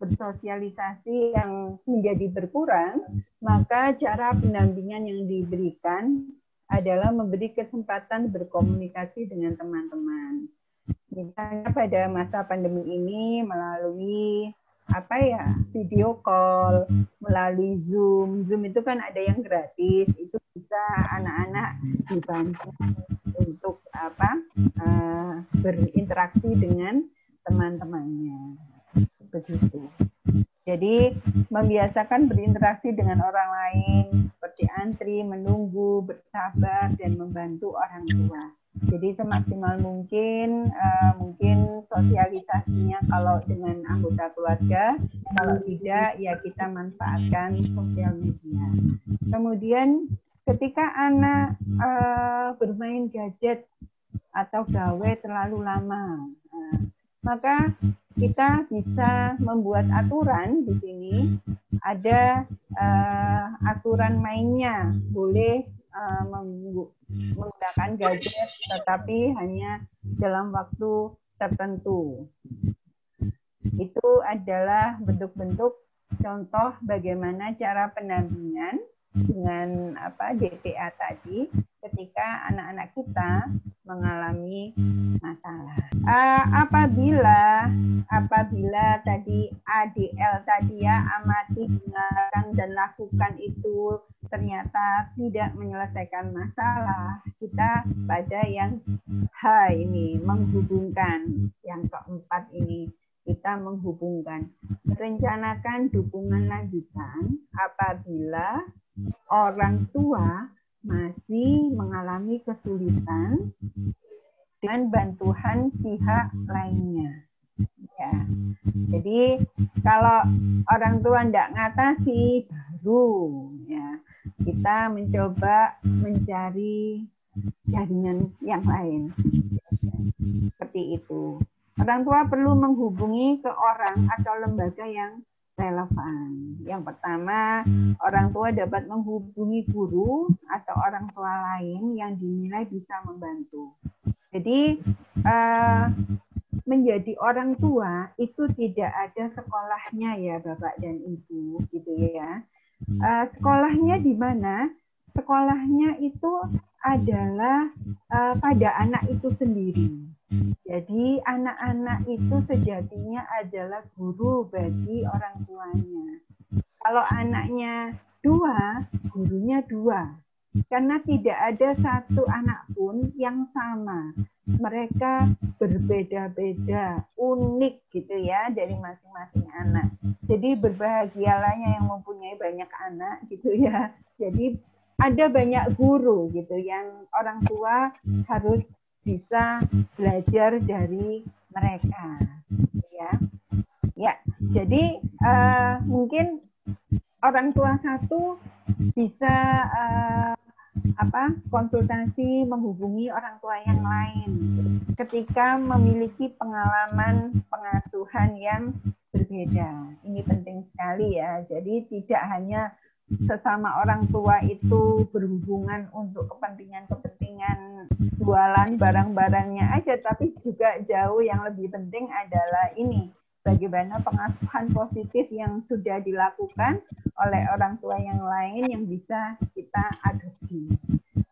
bersosialisasi yang menjadi berkurang, maka cara pendampingan yang diberikan adalah memberi kesempatan berkomunikasi dengan teman-teman. Misalnya pada masa pandemi ini melalui video call, melalui Zoom. Zoom itu kan ada yang gratis, itu bisa anak-anak dibantu untuk berinteraksi dengan teman-temannya. Begitu. Jadi membiasakan berinteraksi dengan orang lain, seperti antri, menunggu, bersabar, dan membantu orang tua. Jadi semaksimal mungkin, mungkin sosialisasinya kalau dengan anggota keluarga, kalau tidak ya kita manfaatkan sosial media. Kemudian ketika anak bermain gadget atau gawe terlalu lama, maka kita bisa membuat aturan di sini. Ada aturan mainnya, boleh menggunakan gadget, tetapi hanya dalam waktu tertentu. Itu adalah bentuk-bentuk contoh bagaimana cara pendampingan dengan DPA tadi ketika anak-anak kita mengalami masalah. Apabila tadi ADL tadi ya, amati, dengarkan dan lakukan itu ternyata tidak menyelesaikan masalah, kita pada yang H ini, menghubungkan. Yang keempat ini, kita menghubungkan. Rencanakan dukungan lanjutan apabila orang tua masih mengalami kesulitan dengan bantuan pihak lainnya. Ya. Jadi kalau orang tua tidak ngatasi, baru ya kita mencoba mencari jaringan yang lain. Seperti itu. Orang tua perlu menghubungi ke orang atau lembaga yang relevan. Yang pertama, orang tua dapat menghubungi guru atau orang tua lain yang dinilai bisa membantu. Jadi, menjadi orang tua itu tidak ada sekolahnya ya Bapak dan Ibu, gitu ya. Sekolahnya di mana? Sekolahnya itu adalah pada anak itu sendiri. Jadi anak-anak itu sejatinya adalah guru bagi orang tuanya. Kalau anaknya 2, gurunya 2. Karena tidak ada satu anak pun yang sama. Mereka berbeda-beda, unik gitu ya dari masing-masing anak. Jadi berbahagialah yang mempunyai banyak anak gitu ya. Jadi ada banyak guru gitu yang orang tua harus bisa belajar dari mereka, ya. Jadi mungkin orang tua satu bisa konsultasi menghubungi orang tua yang lain ketika memiliki pengalaman pengasuhan yang berbeda. Ini penting sekali ya. Jadi tidak hanya sesama orang tua itu berhubungan untuk kepentingan jualan barang-barangnya aja, tapi juga jauh yang lebih penting adalah ini, bagaimana pengasuhan positif yang sudah dilakukan oleh orang tua yang lain yang bisa kita adopsi.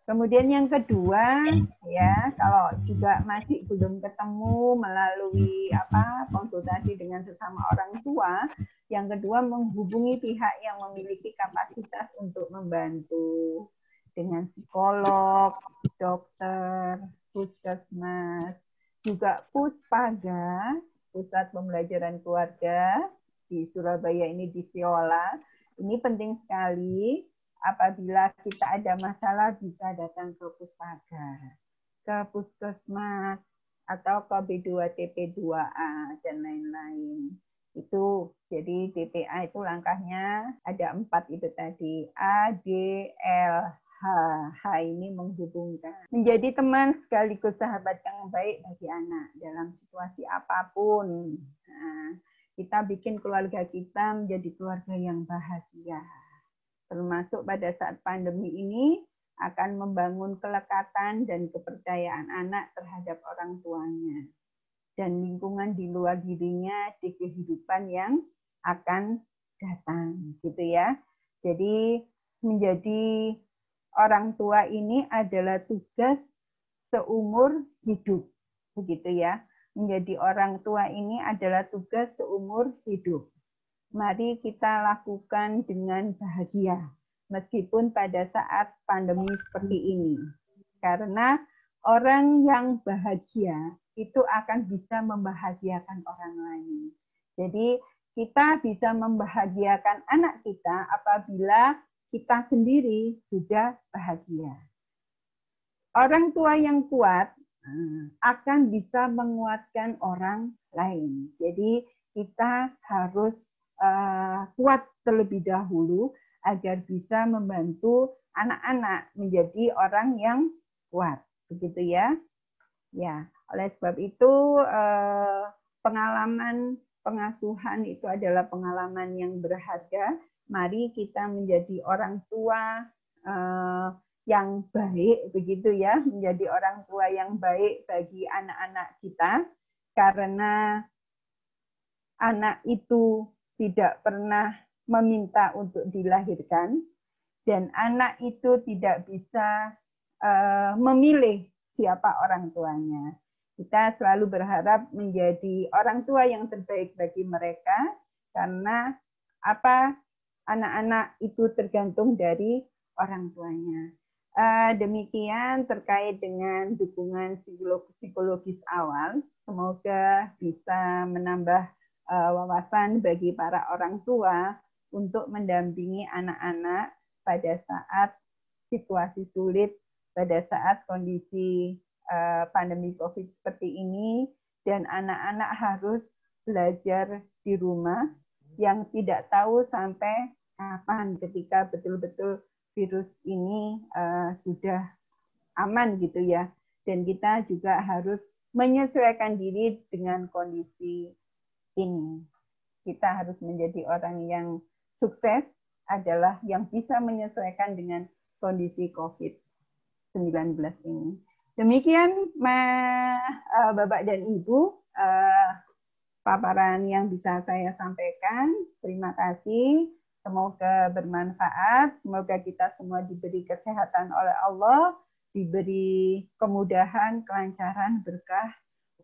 Kemudian yang kedua, ya, kalau juga masih belum ketemu melalui konsultasi dengan sesama orang tua, yang kedua menghubungi pihak yang memiliki kapasitas untuk membantu dengan psikolog, dokter, puskesmas, juga Puspaga, Pusat Pembelajaran Keluarga di Surabaya ini di Siola. Ini penting sekali. Apabila kita ada masalah bisa datang ke Puspaga, ke puskesmas, atau ke B2TP2A dan lain-lain. Itu jadi DPA itu langkahnya ada 4 itu tadi, A, D, L, H. H ini menghubungkan. Menjadi teman sekaligus sahabat yang baik bagi anak dalam situasi apapun. Nah, kita bikin keluarga kita menjadi keluarga yang bahagia. Termasuk pada saat pandemi ini akan membangun kelekatan dan kepercayaan anak terhadap orang tuanya dan lingkungan di luar dirinya di kehidupan yang akan datang, gitu ya. Jadi menjadi orang tua ini adalah tugas seumur hidup, begitu ya. menjadi orang tua ini adalah tugas seumur hidup. Mari kita lakukan dengan bahagia, meskipun pada saat pandemi seperti ini. Karena orang yang bahagia itu akan bisa membahagiakan orang lain. Jadi kita bisa membahagiakan anak kita apabila kita sendiri sudah bahagia. Orang tua yang kuat akan bisa menguatkan orang lain. Jadi kita harus kuat terlebih dahulu agar bisa membantu anak-anak menjadi orang yang kuat, begitu ya. Ya, oleh sebab itu pengalaman pengasuhan itu adalah pengalaman yang berharga. Mari kita menjadi orang tua yang baik, begitu ya, menjadi orang tua yang baik bagi anak-anak kita, karena anak itu tidak pernah meminta untuk dilahirkan, dan anak itu tidak bisa memilih siapa orang tuanya. Kita selalu berharap menjadi orang tua yang terbaik bagi mereka, karena anak-anak itu tergantung dari orang tuanya. Demikian terkait dengan dukungan psikologis awal. Semoga bisa menambah wawasan bagi para orang tua untuk mendampingi anak-anak pada saat situasi sulit, pada saat kondisi pandemi COVID seperti ini, dan anak-anak harus belajar di rumah yang tidak tahu sampai kapan ketika betul-betul virus ini sudah aman gitu ya. Dan kita juga harus menyesuaikan diri dengan kondisi ini. Kita harus menjadi orang yang sukses adalah yang bisa menyesuaikan dengan kondisi COVID-19 ini. Demikian Bapak dan Ibu paparan yang bisa saya sampaikan. Terima kasih. Semoga bermanfaat, semoga kita semua diberi kesehatan oleh Allah, diberi kemudahan, kelancaran, berkah,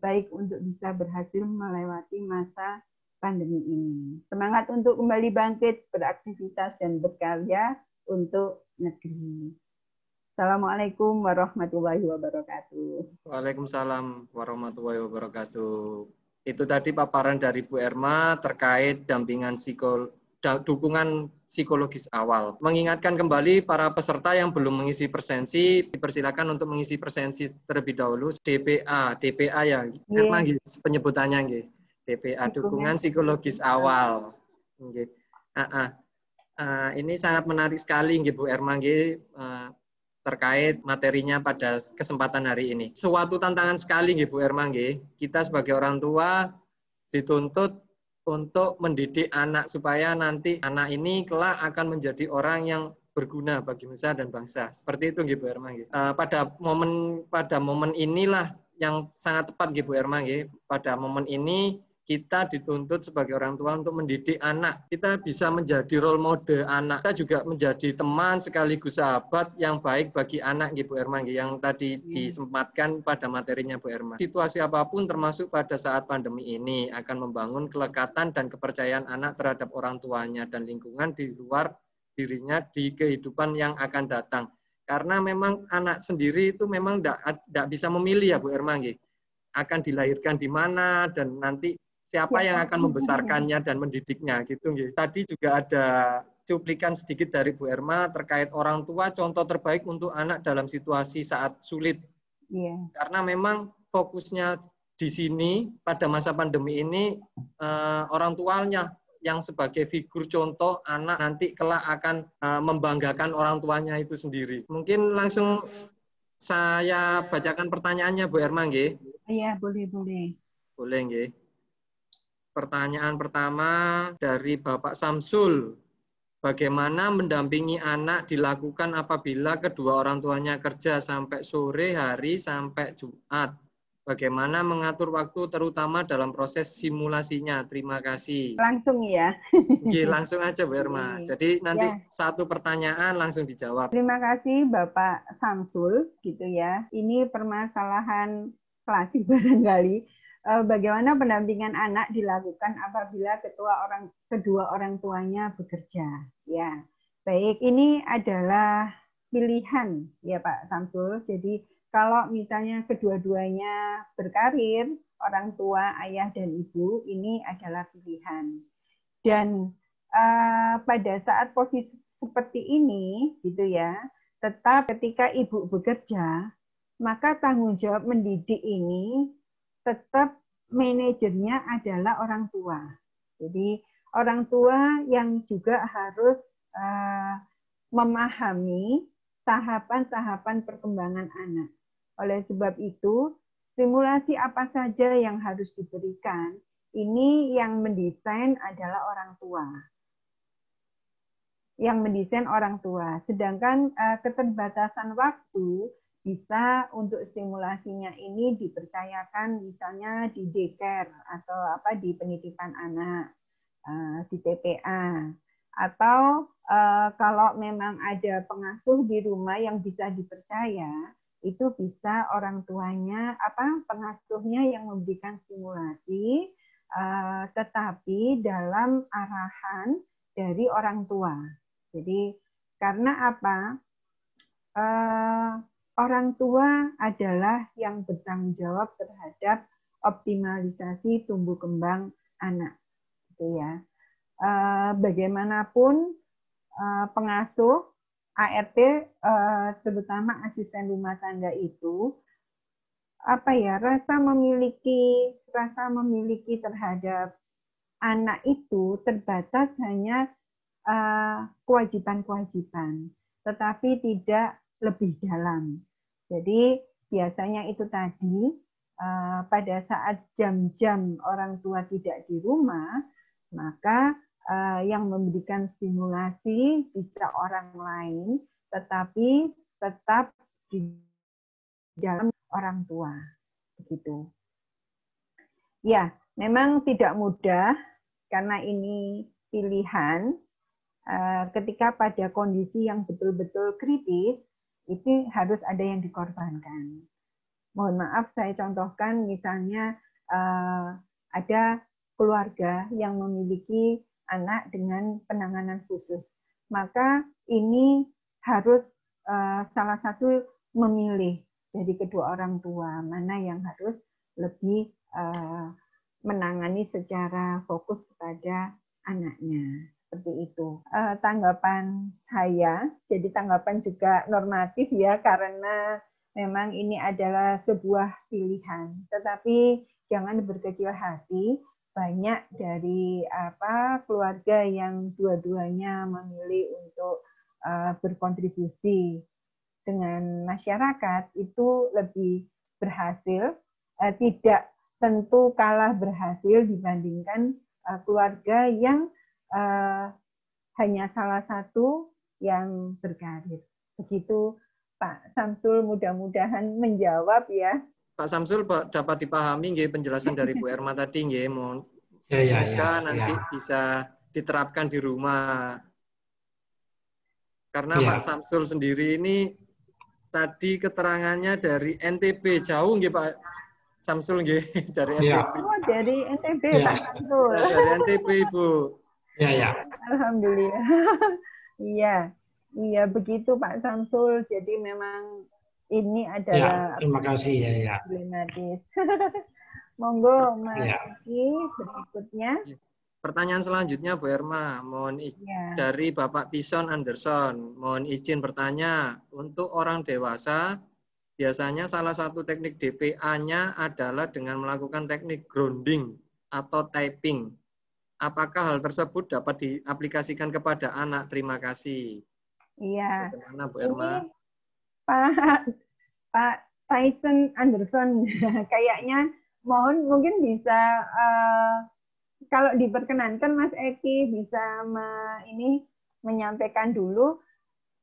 baik untuk bisa berhasil melewati masa pandemi ini. Semangat untuk kembali bangkit, beraktivitas, dan berkarya untuk negeri. Assalamualaikum warahmatullahi wabarakatuh. Waalaikumsalam warahmatullahi wabarakatuh. Itu tadi paparan dari Bu Erma terkait dukungan psikologis awal. Mengingatkan kembali para peserta yang belum mengisi presensi, dipersilakan untuk mengisi presensi terlebih dahulu. DPA ya, Erma penyebutannya, DPA, dukungan psikologis awal. Ini sangat menarik sekali, Bu Erma, terkait materinya pada kesempatan hari ini. Suatu tantangan sekali, Bu Erma, kita sebagai orang tua dituntut untuk mendidik anak supaya nanti anak ini kelak akan menjadi orang yang berguna bagi nusa dan bangsa. Seperti itu, Bu Erma. Pada momen inilah yang sangat tepat, Bu Erma. Pada momen ini kita dituntut sebagai orang tua untuk mendidik anak. Kita bisa menjadi role model anak. Kita juga menjadi teman sekaligus sahabat yang baik bagi anak, Bu Erma, yang tadi disempatkan pada materinya Bu Erma. Situasi apapun termasuk pada saat pandemi ini akan membangun kelekatan dan kepercayaan anak terhadap orang tuanya dan lingkungan di luar dirinya di kehidupan yang akan datang. Karena memang anak sendiri itu memang tidak bisa memilih, Bu Erma, akan dilahirkan di mana dan nanti siapa yang akan membesarkannya dan mendidiknya, gitu. Tadi juga ada cuplikan sedikit dari Bu Erma terkait orang tua contoh terbaik untuk anak dalam situasi saat sulit. Karena memang fokusnya di sini pada masa pandemi ini orang tuanya yang sebagai figur contoh anak nanti kelak akan membanggakan orang tuanya itu sendiri. Mungkin langsung saya bacakan pertanyaannya, Bu Erma, Iya, boleh. Boleh, Pertanyaan pertama dari Bapak Samsul. Bagaimana mendampingi anak dilakukan apabila kedua orang tuanya kerja sampai sore hari sampai Jumat? Bagaimana mengatur waktu terutama dalam proses simulasinya? Terima kasih. Langsung ya. Langsung aja, Bu Erma. Jadi nanti satu pertanyaan langsung dijawab. Terima kasih Bapak Samsul, gitu ya. Ini permasalahan klasik barangkali. bagaimana pendampingan anak dilakukan apabila kedua orang tuanya bekerja. Ya, baik, ini adalah pilihan ya Pak Samsul. Jadi kalau misalnya kedua-duanya berkarir, orang tua, ayah dan ibu, ini adalah pilihan. Dan pada saat posisi seperti ini, gitu ya, tetap ketika ibu bekerja, maka tanggung jawab mendidik ini tetap manajernya adalah orang tua. Jadi orang tua yang juga harus memahami tahapan-tahapan perkembangan anak. Oleh sebab itu, stimulasi apa saja yang harus diberikan, ini yang mendesain adalah orang tua. Yang mendesain orang tua. Sedangkan keterbatasan waktu bisa untuk stimulasinya ini dipercayakan misalnya di daycare atau di penitipan anak, di TPA, atau kalau memang ada pengasuh di rumah yang bisa dipercaya, itu bisa orang tuanya pengasuhnya yang memberikan stimulasi, tetapi dalam arahan dari orang tua. Jadi karena apa? Orang tua adalah yang bertanggung jawab terhadap optimalisasi tumbuh kembang anak, gitu ya. Bagaimanapun pengasuh ART, terutama asisten rumah tangga itu rasa memiliki terhadap anak itu terbatas hanya kewajiban-kewajiban, tetapi tidak lebih dalam. Jadi biasanya itu tadi pada saat jam-jam orang tua tidak di rumah, maka yang memberikan stimulasi bisa orang lain, tetapi tetap di dalam orang tua. Begitu. Ya, memang tidak mudah karena ini pilihan. Ketika pada kondisi yang betul-betul kritis, itu harus ada yang dikorbankan. Mohon maaf, saya contohkan misalnya ada keluarga yang memiliki anak dengan penanganan khusus. Maka ini harus salah satu memilih dari kedua orang tua, mana yang harus lebih menangani secara fokus kepada anaknya. Seperti itu. Tanggapan saya, jadi tanggapan juga normatif ya, karena memang ini adalah sebuah pilihan. Tetapi jangan berkecil hati, banyak dari keluarga yang dua-duanya memilih untuk berkontribusi dengan masyarakat itu lebih berhasil, tidak tentu kalah berhasil dibandingkan keluarga yang hanya salah satu yang berkarir. Begitu Pak Samsul, mudah-mudahan menjawab ya. Pak Samsul dapat dipahami nggih penjelasan dari Bu Erma tadi nggih, mohon semoga nanti bisa diterapkan di rumah. Karena Pak Samsul sendiri ini tadi keterangannya dari NTB, jauh nggih Pak Samsul nggih dari NTB. Oh, dari NTB Pak Samsul. Dari NTB Ibu. Ya. Alhamdulillah. Iya begitu Pak Samsul. Jadi memang ini adalah terima kasih ya. Problematis. Monggo Mas Eki berikutnya. Pertanyaan selanjutnya Bu Erma, mohon dari Bapak Tison Anderson, mohon izin bertanya, untuk orang dewasa biasanya salah satu teknik DPA-nya adalah dengan melakukan teknik grounding atau typing. Apakah hal tersebut dapat diaplikasikan kepada anak? Terima kasih. Iya. Bagaimana Bu Erma? Pak Tyson Anderson, kayaknya mungkin bisa kalau diperkenankan Mas Eki bisa menyampaikan dulu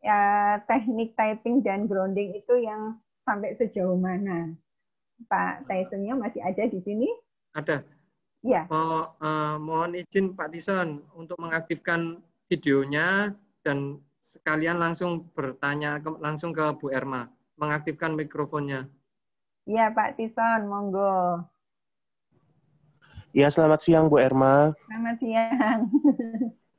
ya, teknik typing dan grounding itu yang sampai sejauh mana. Pak Tysonnya masih ada di sini? Ada. Ya. Mohon izin Pak Tyson untuk mengaktifkan videonya dan sekalian langsung bertanya langsung ke Bu Erma, mengaktifkan mikrofonnya. Iya Pak Tyson, monggo. Ya, selamat siang Bu Erma. Selamat siang.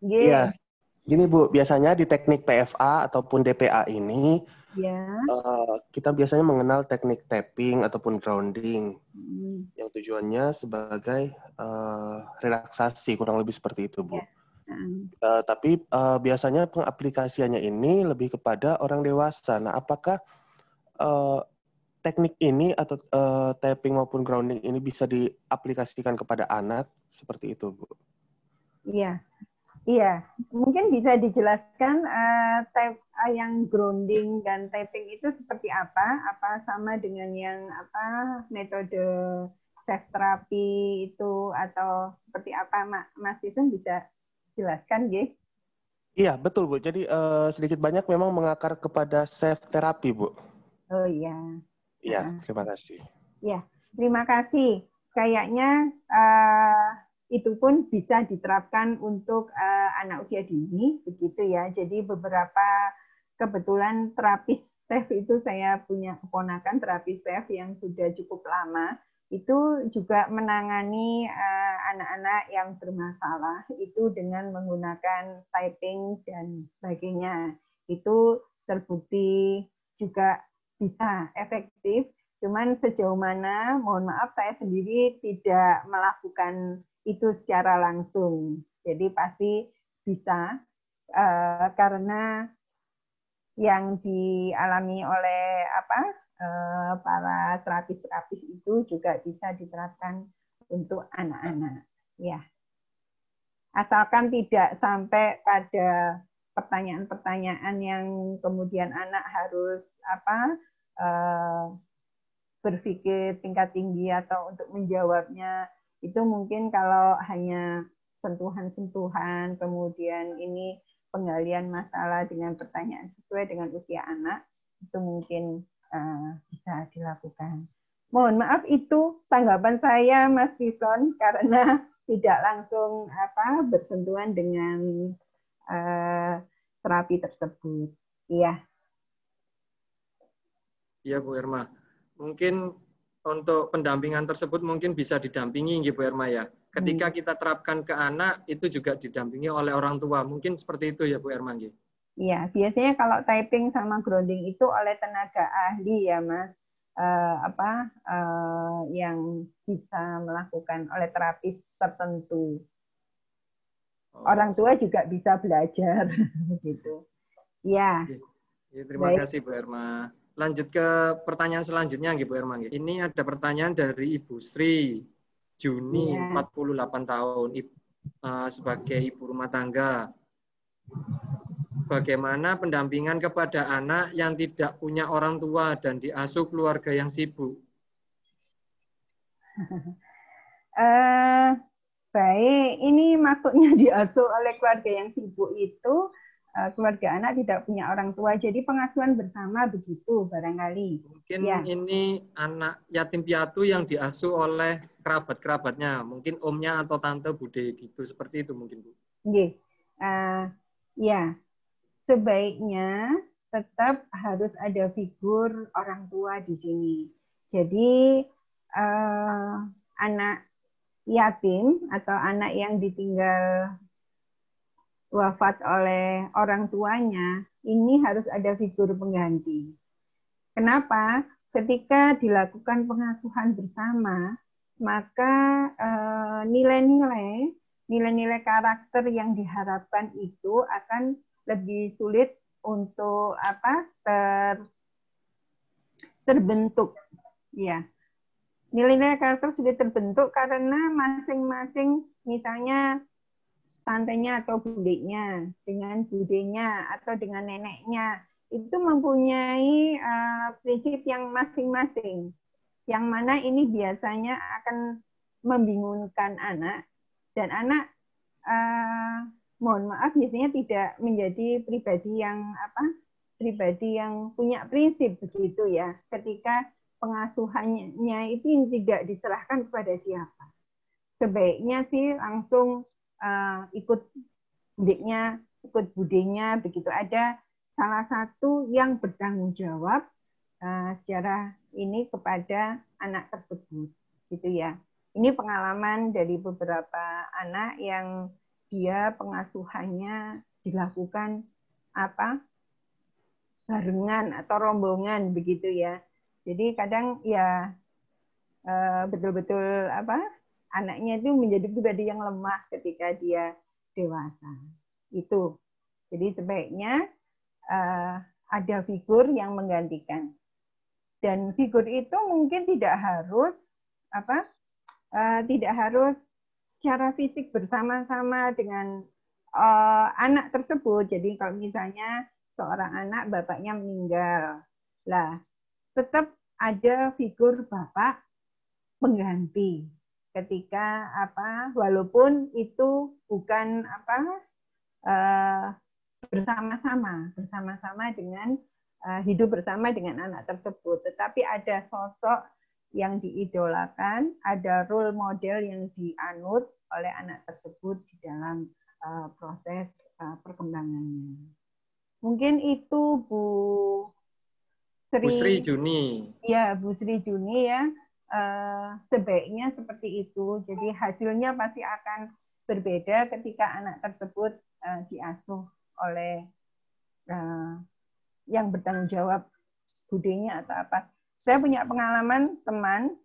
Iya, Nggih. gini Bu, biasanya di teknik PFA ataupun DPA ini, Ya. kita biasanya mengenal teknik tapping ataupun grounding, Hmm, yang tujuannya sebagai relaksasi, kurang lebih seperti itu Bu. ya. Hmm. Tapi biasanya pengaplikasiannya ini lebih kepada orang dewasa. Nah, apakah eh, teknik ini atau tapping maupun grounding ini bisa diaplikasikan kepada anak? Seperti itu Bu. Iya. Iya, mungkin bisa dijelaskan yang grounding dan tapping itu seperti apa? Apa sama dengan yang apa metode self terapi itu atau seperti apa, Mas itu bisa jelaskan, Gih? Iya, betul Bu. Jadi sedikit banyak memang mengakar kepada self terapi Bu. Oh iya. Iya, terima kasih. Ya, terima kasih. Kayaknya itu pun bisa diterapkan untuk anak usia dini, begitu ya. Jadi beberapa kebetulan terapis chef itu saya punya keponakan terapis chef yang sudah cukup lama. Itu juga menangani anak-anak yang bermasalah itu dengan menggunakan typing dan sebagainya. Itu terbukti juga bisa efektif. Cuman sejauh mana, mohon maaf saya sendiri tidak melakukan itu secara langsung. Jadi pasti bisa karena yang dialami oleh para terapis-terapis itu juga bisa diterapkan untuk anak-anak. Ya, asalkan tidak sampai pada pertanyaan-pertanyaan yang kemudian anak harus berpikir tingkat tinggi atau untuk menjawabnya itu mungkin kalau hanya sentuhan-sentuhan kemudian ini penggalian masalah dengan pertanyaan sesuai dengan usia anak itu mungkin bisa dilakukan. Mohon maaf itu tanggapan saya Mas Rison karena tidak langsung bersentuhan dengan terapi tersebut. Iya. Iya Bu Irma. Mungkin untuk pendampingan tersebut mungkin bisa didampingi Bu Irma ya. Ketika kita terapkan ke anak itu juga didampingi oleh orang tua. Mungkin seperti itu ya Bu Irma. Iya, biasanya kalau typing sama grounding itu oleh tenaga ahli ya Mas. Yang bisa melakukan oleh terapis tertentu. Orang tua juga bisa belajar gitu. Ya. Terima kasih Bu Irma. Lanjut ke pertanyaan selanjutnya Bu Irma. Ini ada pertanyaan dari Ibu Sri Juni, 48 tahun, sebagai ibu rumah tangga. Bagaimana pendampingan kepada anak yang tidak punya orang tua dan diasuh keluarga yang sibuk? Baik, ini maksudnya diasuh oleh keluarga yang sibuk itu keluarga anak tidak punya orang tua, jadi pengasuhan bersama begitu barangkali. Mungkin ya. Ini anak yatim piatu yang diasuh oleh kerabat-kerabatnya, mungkin omnya atau tante bude gitu, seperti itu mungkin Bu. Ya, sebaiknya tetap harus ada figur orang tua di sini. Jadi anak yatim atau anak yang ditinggal wafat oleh orang tuanya, ini harus ada figur pengganti. Kenapa? Ketika dilakukan pengasuhan bersama, maka nilai-nilai karakter yang diharapkan itu akan lebih sulit untuk terbentuk. Ya, nilai-nilai karakter sudah terbentuk karena masing-masing misalnya tantenya atau bundenya dengan budenya atau dengan neneknya itu mempunyai prinsip yang masing-masing, yang mana ini biasanya akan membingungkan anak dan anak mohon maaf biasanya tidak menjadi pribadi yang punya prinsip begitu ya ketika pengasuhannya itu tidak diserahkan kepada siapa. Sebaiknya sih langsung ikut budenya, ikut budenya, begitu ada salah satu yang bertanggung jawab secara ini kepada anak tersebut, gitu ya. Ini pengalaman dari beberapa anak yang dia pengasuhannya dilakukan barengan atau rombongan begitu ya. Jadi kadang ya betul-betul anaknya itu menjadi pribadi yang lemah ketika dia dewasa. Itu. Jadi sebaiknya ada figur yang menggantikan. Dan figur itu mungkin tidak harus secara fisik bersama-sama dengan anak tersebut. Jadi kalau misalnya seorang anak bapaknya meninggal, lah tetap ada figur bapak pengganti ketika walaupun itu bukan bersama-sama dengan hidup bersama dengan anak tersebut, tetapi ada sosok yang diidolakan, ada role model yang dianut oleh anak tersebut di dalam proses perkembangannya. Mungkin itu Bu Sri Juni. Ya, Bu Sri Juni ya. Sebaiknya seperti itu. Jadi hasilnya pasti akan berbeda ketika anak tersebut diasuh oleh yang bertanggung jawab budenya atau apa. Saya punya pengalaman teman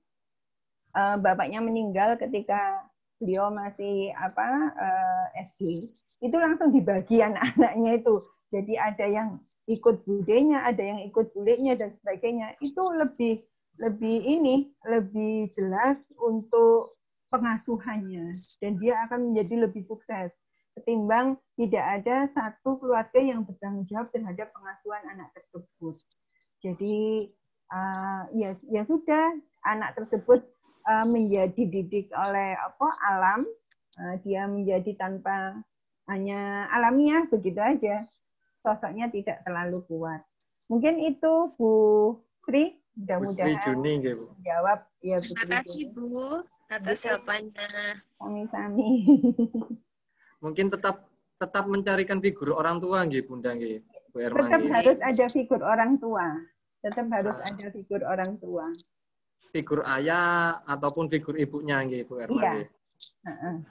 bapaknya meninggal ketika beliau masih SD. Itu langsung dibagi anak-anaknya itu. Jadi ada yang ikut budenya, ada yang ikut bulenya dan sebagainya. Itu lebih jelas untuk pengasuhannya dan dia akan menjadi lebih sukses ketimbang tidak ada satu keluarga yang bertanggung jawab terhadap pengasuhan anak tersebut. Jadi ya sudah, anak tersebut menjadi didik oleh alam, dia menjadi tanpa hanya alamiah begitu aja, sosoknya tidak terlalu kuat. Mungkin itu Bu Sri. Mudah-mudahan jawab ya Bu. Terima kasih Bu atas jawabannya. Sami-sami. Mungkin tetap mencarikan figur orang tua nggih Bunda nggih Bu Erma. Tetap harus ada figur orang tua. Tetap harus ada figur orang tua. Figur ayah ataupun figur ibunya nggih Bu Erma nggih. Iya.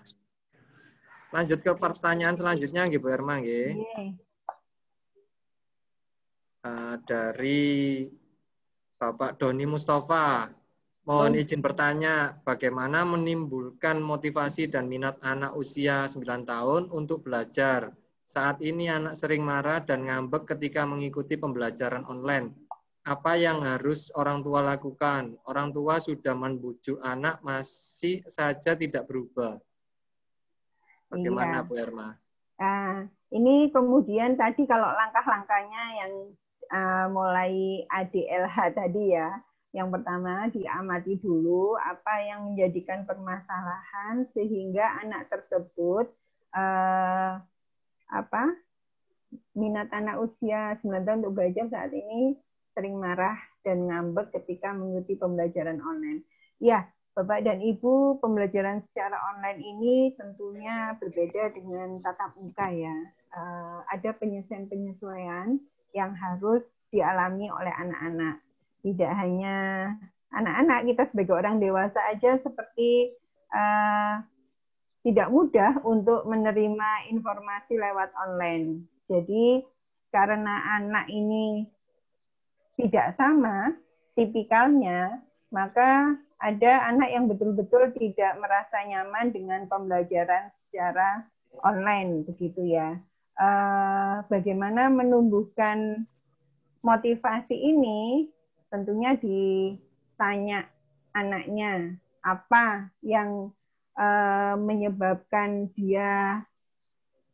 Lanjut ke pertanyaan selanjutnya nggih Bu Erma nggih. Dari Bapak Doni Mustafa, mohon izin bertanya, bagaimana menimbulkan motivasi dan minat anak usia 9 tahun untuk belajar? Saat ini anak sering marah dan ngambek ketika mengikuti pembelajaran online. Apa yang harus orang tua lakukan? Orang tua sudah membujuk anak, masih saja tidak berubah. Bagaimana Bu Erma? Ini kemudian tadi kalau langkah-langkahnya yang mulai ADLH tadi ya, yang pertama diamati dulu apa yang menjadikan permasalahan sehingga anak tersebut minat anak usia 9 tahun untuk belajar saat ini sering marah dan ngambek ketika mengikuti pembelajaran online. Ya, Bapak dan Ibu, pembelajaran secara online ini tentunya berbeda dengan tatap muka ya. Ada penyesuaian-penyesuaian yang harus dialami oleh anak-anak. Tidak hanya anak-anak, kita sebagai orang dewasa aja seperti tidak mudah untuk menerima informasi lewat online. Jadi karena anak ini tidak sama tipikalnya, maka ada anak yang betul-betul tidak merasa nyaman dengan pembelajaran secara online, begitu ya. Bagaimana menumbuhkan motivasi ini? Tentunya ditanya anaknya apa yang menyebabkan dia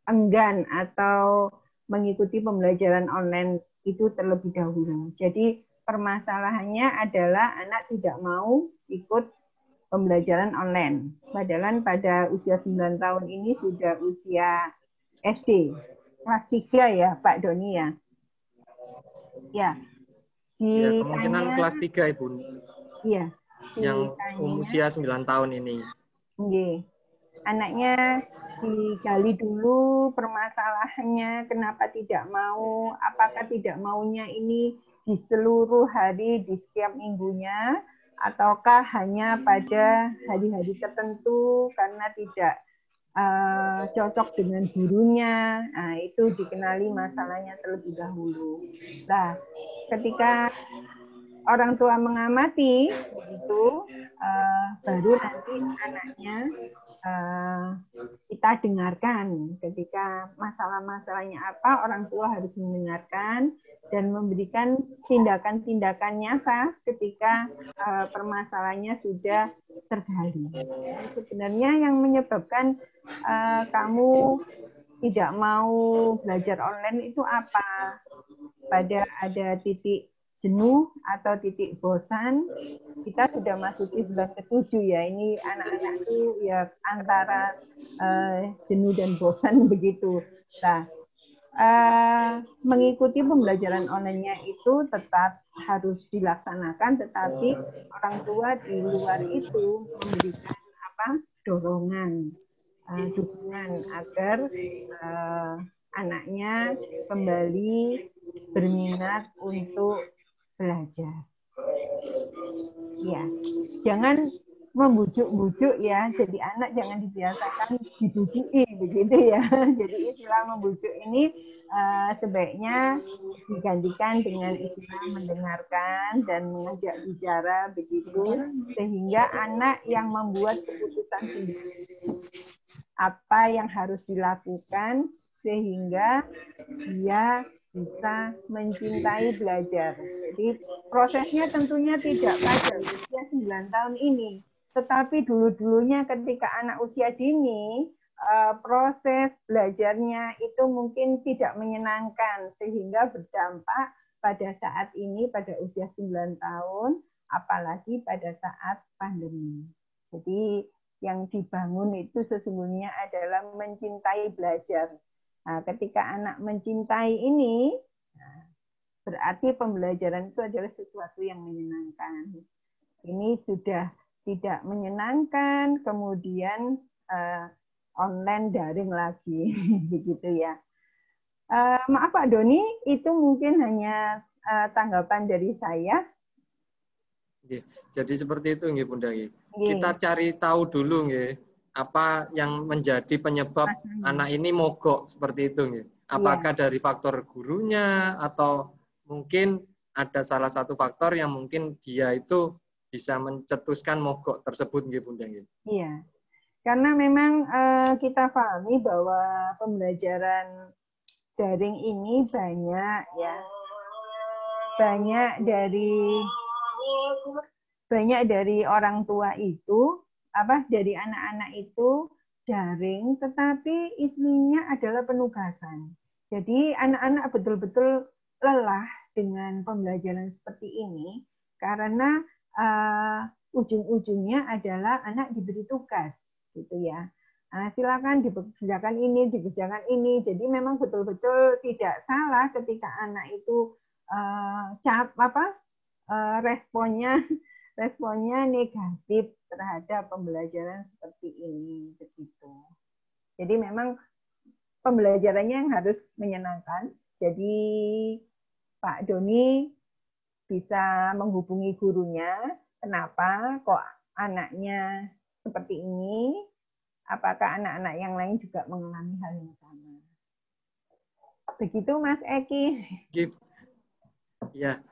enggan atau mengikuti pembelajaran online itu terlebih dahulu. Jadi permasalahannya adalah anak tidak mau ikut pembelajaran online. Padahal pada usia 9 tahun ini sudah usia SD, kelas 3 ya Pak Doni ya. Ya. Ya, kemungkinan kelas 3 Ibu. Iya. Yang usia 9 tahun ini. Iya. Anaknya digali dulu permasalahannya, kenapa tidak mau, apakah tidak maunya ini di seluruh hari, di setiap minggunya, ataukah hanya pada hari-hari tertentu karena tidak cocok dengan gurunya. Nah, itu dikenali masalahnya terlebih dahulu. Nah, ketika orang tua mengamati begitu, baru nanti anaknya kita dengarkan. Ketika masalah-masalahnya apa, orang tua harus mendengarkan dan memberikan tindakan-tindakan nyata ketika permasalahannya sudah tergali. Sebenarnya yang menyebabkan kamu tidak mau belajar online itu apa? Ada titik jenuh atau titik bosan, kita sudah masuki bulan ke-7 ya. Ini anak-anak itu ya antara jenuh dan bosan begitu. Nah, mengikuti pembelajaran online-nya itu tetap harus dilaksanakan, tetapi orang tua di luar itu memberikan dorongan, dukungan agar anaknya kembali berminat untuk belajar. Ya, jangan membujuk-bujuk ya. Jadi anak jangan dibiasakan dibujuki begitu ya. Jadi istilah membujuk ini sebaiknya digantikan dengan istilah mendengarkan dan mengajak bicara begitu, sehingga anak yang membuat keputusan sendiri apa yang harus dilakukan sehingga dia bisa mencintai belajar. Jadi prosesnya tentunya tidak pada usia 9 tahun ini, tetapi dulu-dulunya ketika anak usia dini, proses belajarnya itu mungkin tidak menyenangkan sehingga berdampak pada saat ini pada usia 9 tahun, apalagi pada saat pandemi. Jadi yang dibangun itu sesungguhnya adalah mencintai belajar. Nah, ketika anak mencintai ini, berarti pembelajaran itu adalah sesuatu yang menyenangkan. Ini sudah tidak menyenangkan, kemudian online daring lagi, begitu ya. Maaf Pak Doni, itu mungkin hanya tanggapan dari saya. Jadi seperti itu nggih Bunda. Kita cari tahu dulu nggih, apa yang menjadi penyebab anak ini mogok seperti itu nggih. Apakah dari faktor gurunya atau mungkin ada salah satu faktor yang mungkin dia itu bisa mencetuskan mogok tersebut nggih Bunda nggih. Iya. Karena memang kita pahami bahwa pembelajaran daring ini banyak ya. Banyak dari orang tua itu, dari anak-anak itu daring, tetapi isinya adalah penugasan. Jadi anak-anak betul-betul lelah dengan pembelajaran seperti ini karena ujung-ujungnya adalah anak diberi tugas, gitu ya. Nah, silakan dikerjakan ini, dikerjakan ini. Jadi memang betul-betul tidak salah ketika anak itu responnya negatif terhadap pembelajaran seperti ini, begitu. Jadi memang pembelajarannya yang harus menyenangkan. Jadi Pak Doni bisa menghubungi gurunya, kenapa kok anaknya seperti ini, apakah anak-anak yang lain juga mengalami hal yang sama. Begitu Mas Eki. Ya,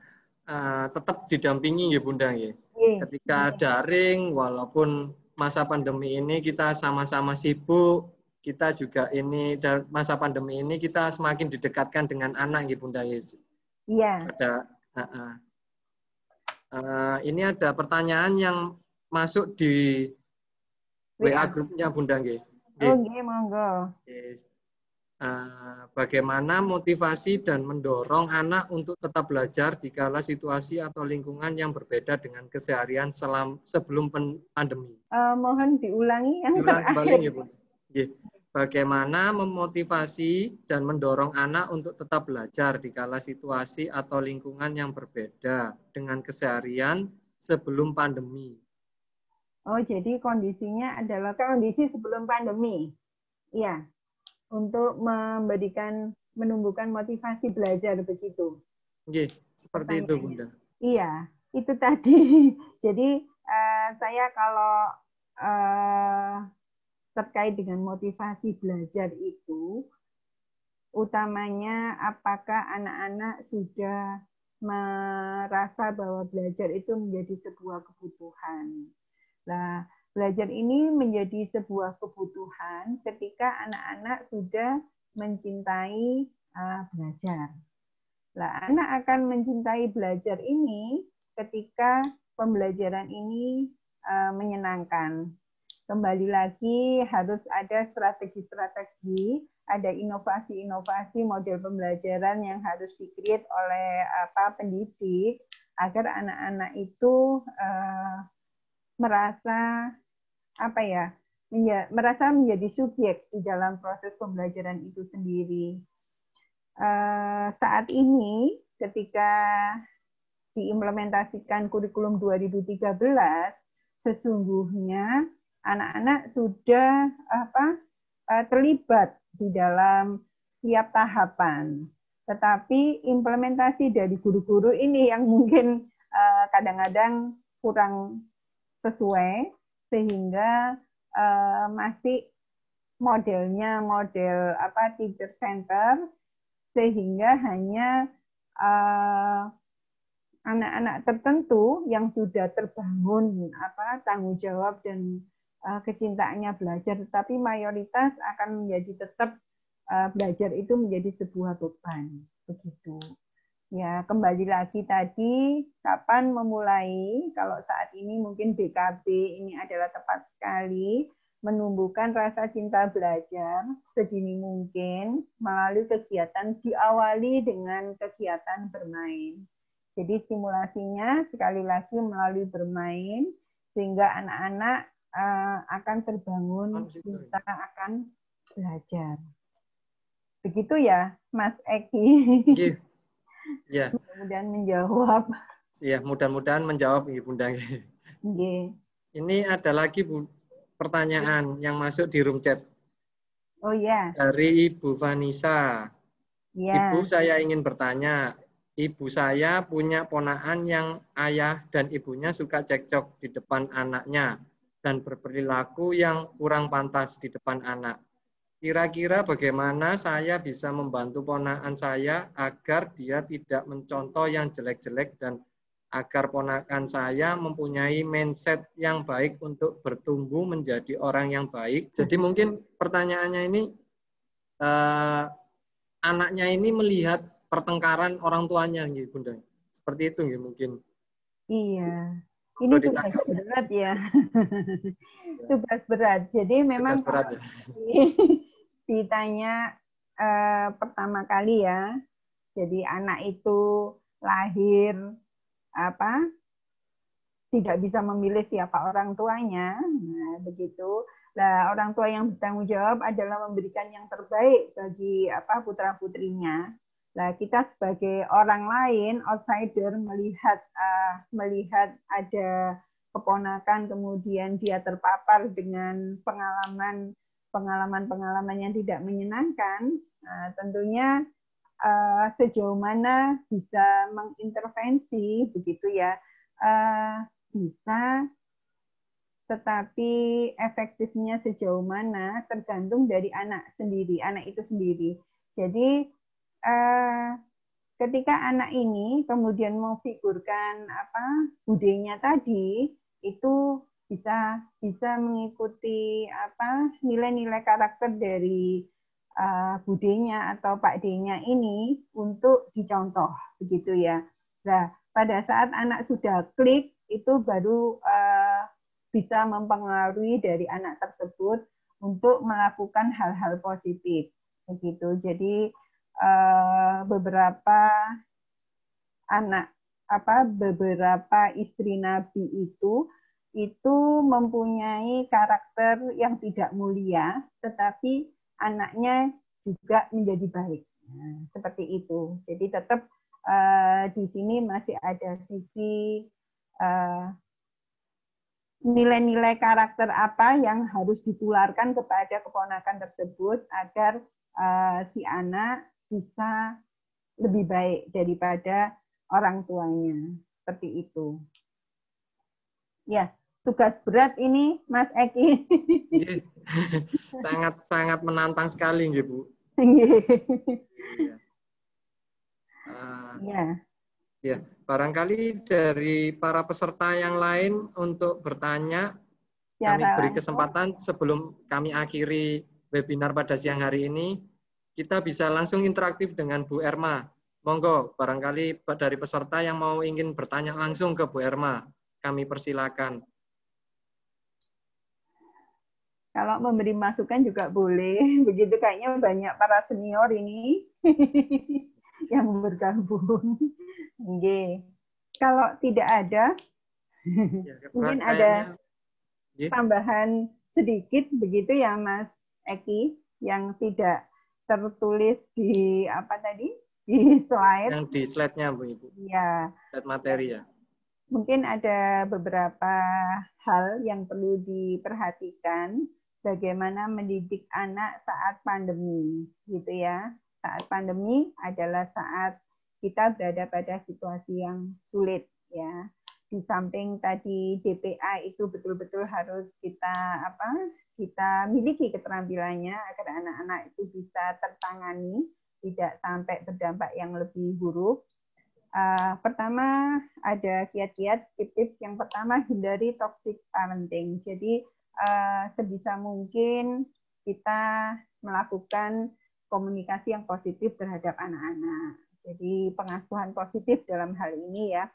tetap didampingi ya Bunda ya. Ketika daring, walaupun masa pandemi ini kita sama-sama sibuk, kita juga ini masa pandemi ini kita semakin didekatkan dengan anak ya Bunda ya. Iya. Ini ada pertanyaan yang masuk di WA grupnya Bunda nggih. Oh nggih, monggo. Bagaimana motivasi dan mendorong anak untuk tetap belajar di kala situasi atau lingkungan yang berbeda dengan keseharian sebelum pandemi. Mohon diulangi yang terakhir. Kembali ya Bu. Bagaimana memotivasi dan mendorong anak untuk tetap belajar di kala situasi atau lingkungan yang berbeda dengan keseharian sebelum pandemi. Oh, jadi kondisinya adalah kondisi sebelum pandemi. Iya. Untuk menumbuhkan motivasi belajar begitu. Oke, seperti itu Bunda. Iya. itu tadi. Jadi saya kalau terkait dengan motivasi belajar itu, utamanya apakah anak-anak sudah merasa bahwa belajar itu menjadi sebuah kebutuhan. Nah, belajar ini menjadi sebuah kebutuhan ketika anak-anak sudah mencintai belajar. Nah, anak akan mencintai belajar ini ketika pembelajaran ini menyenangkan. Kembali lagi harus ada strategi-strategi, ada inovasi-inovasi model pembelajaran yang harus di-create oleh pendidik agar anak-anak itu merasa merasa menjadi subjek di dalam proses pembelajaran itu sendiri. Saat ini ketika diimplementasikan kurikulum 2013, sesungguhnya anak-anak sudah terlibat di dalam setiap tahapan. Tetapi implementasi dari guru-guru ini yang mungkin kadang-kadang kurang sesuai, sehingga masih modelnya model teacher center, sehingga hanya anak-anak tertentu yang sudah terbangun tanggung jawab dan kecintaannya belajar, tetapi mayoritas akan menjadi tetap belajar itu menjadi sebuah beban, begitu. Ya, kembali lagi tadi, kapan memulai? Kalau saat ini mungkin BKB ini adalah tepat sekali menumbuhkan rasa cinta belajar sedini mungkin melalui kegiatan, diawali dengan kegiatan bermain. Jadi stimulasinya sekali lagi melalui bermain, sehingga anak-anak akan terbangun cinta akan belajar. Begitu ya, Mas Eki. Ya. Mudah-mudahan menjawab. Ya, mudah-mudahan menjawab, Ibu Bunda. Ini ada lagi pertanyaan yang masuk di room chat. Oh ya. Dari Ibu Vanessa. Ya. Ibu, saya ingin bertanya. Ibu saya punya ponakan yang ayah dan ibunya suka cekcok di depan anaknya dan berperilaku yang kurang pantas di depan anak. Kira-kira bagaimana saya bisa membantu ponakan saya agar dia tidak mencontoh yang jelek-jelek dan agar ponakan saya mempunyai mindset yang baik untuk bertumbuh menjadi orang yang baik. Jadi mungkin pertanyaannya ini, anaknya ini melihat pertengkaran orang tuanya, gitu, Bunda. Seperti itu, gitu, mungkin. Iya. Ini tugas berat ya. Tugas berat. Jadi memang berat, ya. Ditanya pertama kali ya. Jadi anak itu lahir tidak bisa memilih siapa orang tuanya. Nah, begitu. Nah, orang tua yang bertanggung jawab adalah memberikan yang terbaik bagi putra-putrinya. Nah, kita sebagai orang lain, outsider, melihat ada keponakan, kemudian dia terpapar dengan pengalaman yang tidak menyenangkan, tentunya sejauh mana bisa mengintervensi, begitu ya, bisa, tetapi efektifnya sejauh mana tergantung dari anak itu sendiri. Jadi ketika anak ini kemudian memfigurkan budenya tadi, itu bisa mengikuti nilai-nilai karakter dari budenya atau Pak D-nya ini untuk dicontoh, begitu ya. Nah, pada saat anak sudah klik, itu baru bisa mempengaruhi dari anak tersebut untuk melakukan hal-hal positif, begitu. Jadi beberapa istri Nabi itu mempunyai karakter yang tidak mulia, tetapi anaknya juga menjadi baik. Nah, seperti itu. Jadi tetap di sini masih ada sisi nilai-nilai karakter apa yang harus ditularkan kepada keponakan tersebut agar si anak bisa lebih baik daripada orang tuanya. seperti itu. Ya, tugas berat ini Mas Eki. Sangat menantang sekali, nggih, Bu. Iya. Ya, barangkali dari para peserta yang lain untuk bertanya, kami beri kesempatan sebelum kami akhiri webinar pada siang hari ini, kita bisa langsung interaktif dengan Bu Erma. Monggo, barangkali dari peserta yang mau ingin bertanya langsung ke Bu Erma, kami persilakan. Kalau memberi masukan juga boleh, begitu kayaknya banyak para senior ini yang bergabung. Oke. Kalau tidak ada, ya, mungkin ada tambahan sedikit begitu ya Mas Eki, yang tidak tertulis di apa tadi, di slide. Yang di slide-nya Bu Ibu. Ya. Slide materi ya. Mungkin ada beberapa hal yang perlu diperhatikan bagaimana mendidik anak saat pandemi, gitu ya. Saat pandemi adalah saat kita berada pada situasi yang sulit, ya. Di samping tadi DPA itu betul-betul harus kita miliki keterampilannya agar anak-anak itu bisa tertangani, tidak sampai berdampak yang lebih buruk. Pertama ada kiat-kiat, tips-tips. Yang pertama, hindari toxic parenting. Jadi sebisa mungkin kita melakukan komunikasi yang positif terhadap anak-anak. Jadi pengasuhan positif dalam hal ini ya,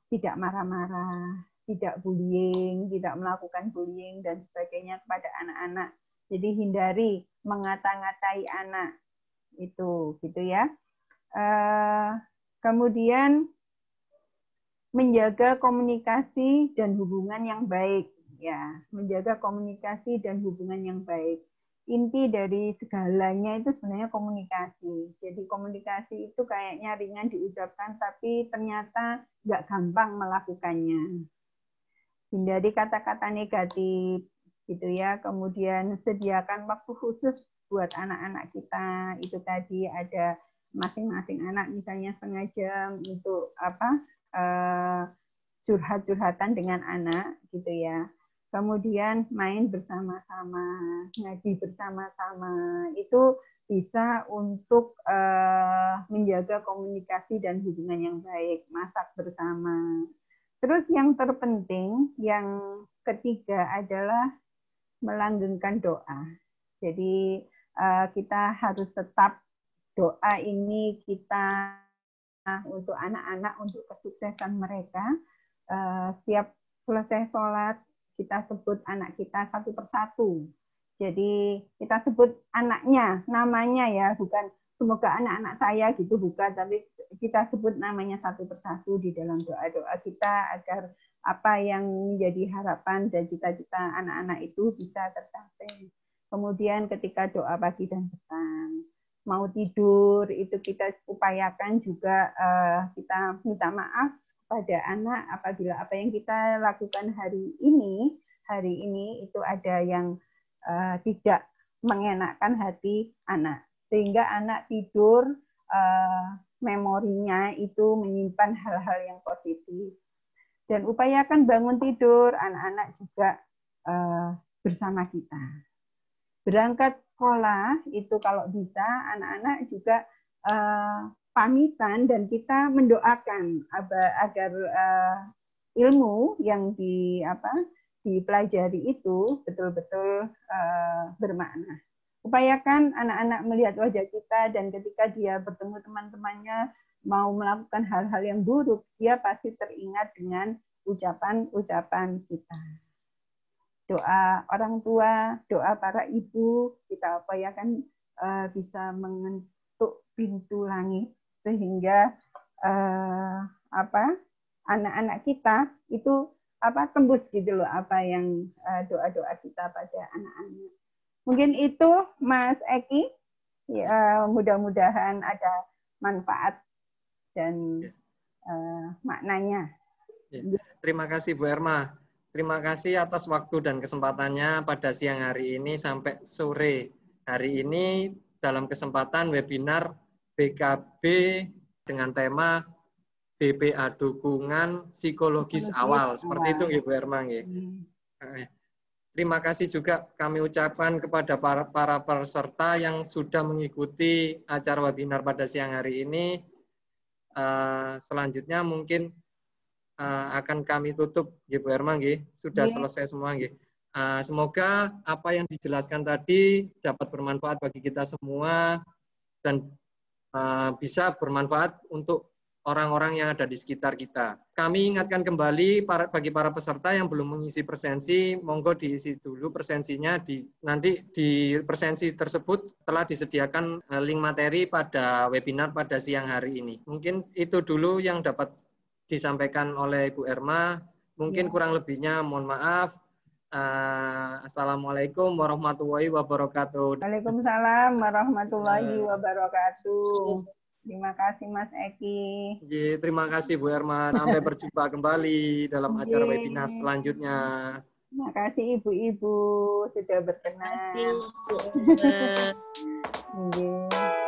tidak marah-marah, tidak bullying, tidak melakukan bullying dan sebagainya kepada anak-anak. Jadi hindari mengata-ngatai anak itu, gitu ya. Kemudian menjaga komunikasi dan hubungan yang baik, ya, menjaga komunikasi dan hubungan yang baik. Inti dari segalanya itu sebenarnya komunikasi. Jadi komunikasi itu kayaknya ringan diucapkan, tapi ternyata nggak gampang melakukannya. Hindari kata-kata negatif, gitu ya. Kemudian sediakan waktu khusus buat anak-anak kita. Itu tadi ada masing-masing anak misalnya setengah jam untuk curhat-curhatan dengan anak gitu ya. Kemudian main bersama-sama, ngaji bersama-sama, itu bisa untuk menjaga komunikasi dan hubungan yang baik, masak bersama. Terus yang terpenting, yang ketiga adalah melanggengkan doa. Jadi kita harus tetap doa ini kita untuk anak-anak, untuk kesuksesan mereka. Setiap selesai sholat, kita sebut anak kita satu persatu. Jadi kita sebut anaknya, namanya ya, bukan semoga anak-anak saya gitu, bukan, tapi kita sebut namanya satu persatu di dalam doa-doa kita agar apa yang menjadi harapan dan cita-cita anak-anak itu bisa tercapai. Kemudian ketika doa pagi dan petang, mau tidur itu kita upayakan juga kita minta maaf pada anak apabila apa yang kita lakukan hari ini itu ada yang tidak mengenakkan hati anak, sehingga anak tidur memorinya itu menyimpan hal-hal yang positif. Dan upayakan bangun tidur anak-anak juga bersama kita. Berangkat sekolah itu kalau bisa anak-anak juga pamitan dan kita mendoakan agar ilmu yang dipelajari itu betul-betul bermakna. Upayakan anak-anak melihat wajah kita dan ketika dia bertemu teman-temannya mau melakukan hal-hal yang buruk, dia pasti teringat dengan ucapan-ucapan kita. Doa orang tua, doa para ibu, kita upayakan bisa mengetuk pintu langit sehingga anak-anak kita itu tembus gitu loh apa yang doa-doa kita pada anak-anak. Mungkin itu Mas Eki, ya, mudah-mudahan ada manfaat dan maknanya. Ya. Terima kasih Bu Erma. Terima kasih atas waktu dan kesempatannya pada siang hari ini sampai sore hari ini dalam kesempatan webinar BKB dengan tema BPA dukungan psikologis awal. Seperti itu nggih Bu Erma nggih. Terima kasih juga kami ucapkan kepada para peserta yang sudah mengikuti acara webinar pada siang hari ini. Selanjutnya mungkin akan kami tutup, nggih Bu Erma nggih. Sudah selesai semua nggih. Semoga apa yang dijelaskan tadi dapat bermanfaat bagi kita semua dan bisa bermanfaat untuk orang-orang yang ada di sekitar kita. Kami ingatkan kembali bagi para peserta yang belum mengisi presensi, monggo diisi dulu presensinya. Nanti di presensi tersebut telah disediakan link materi pada webinar pada siang hari ini. Mungkin itu dulu yang dapat disampaikan oleh Bu Erma. Mungkin kurang lebihnya mohon maaf. Assalamualaikum warahmatullahi wabarakatuh. Waalaikumsalam warahmatullahi wabarakatuh. Terima kasih Mas Eki. Terima kasih Bu Erma. Sampai berjumpa kembali dalam acara webinar selanjutnya. Terima kasih Ibu-ibu sudah berkenan. Terima kasih. Nggih.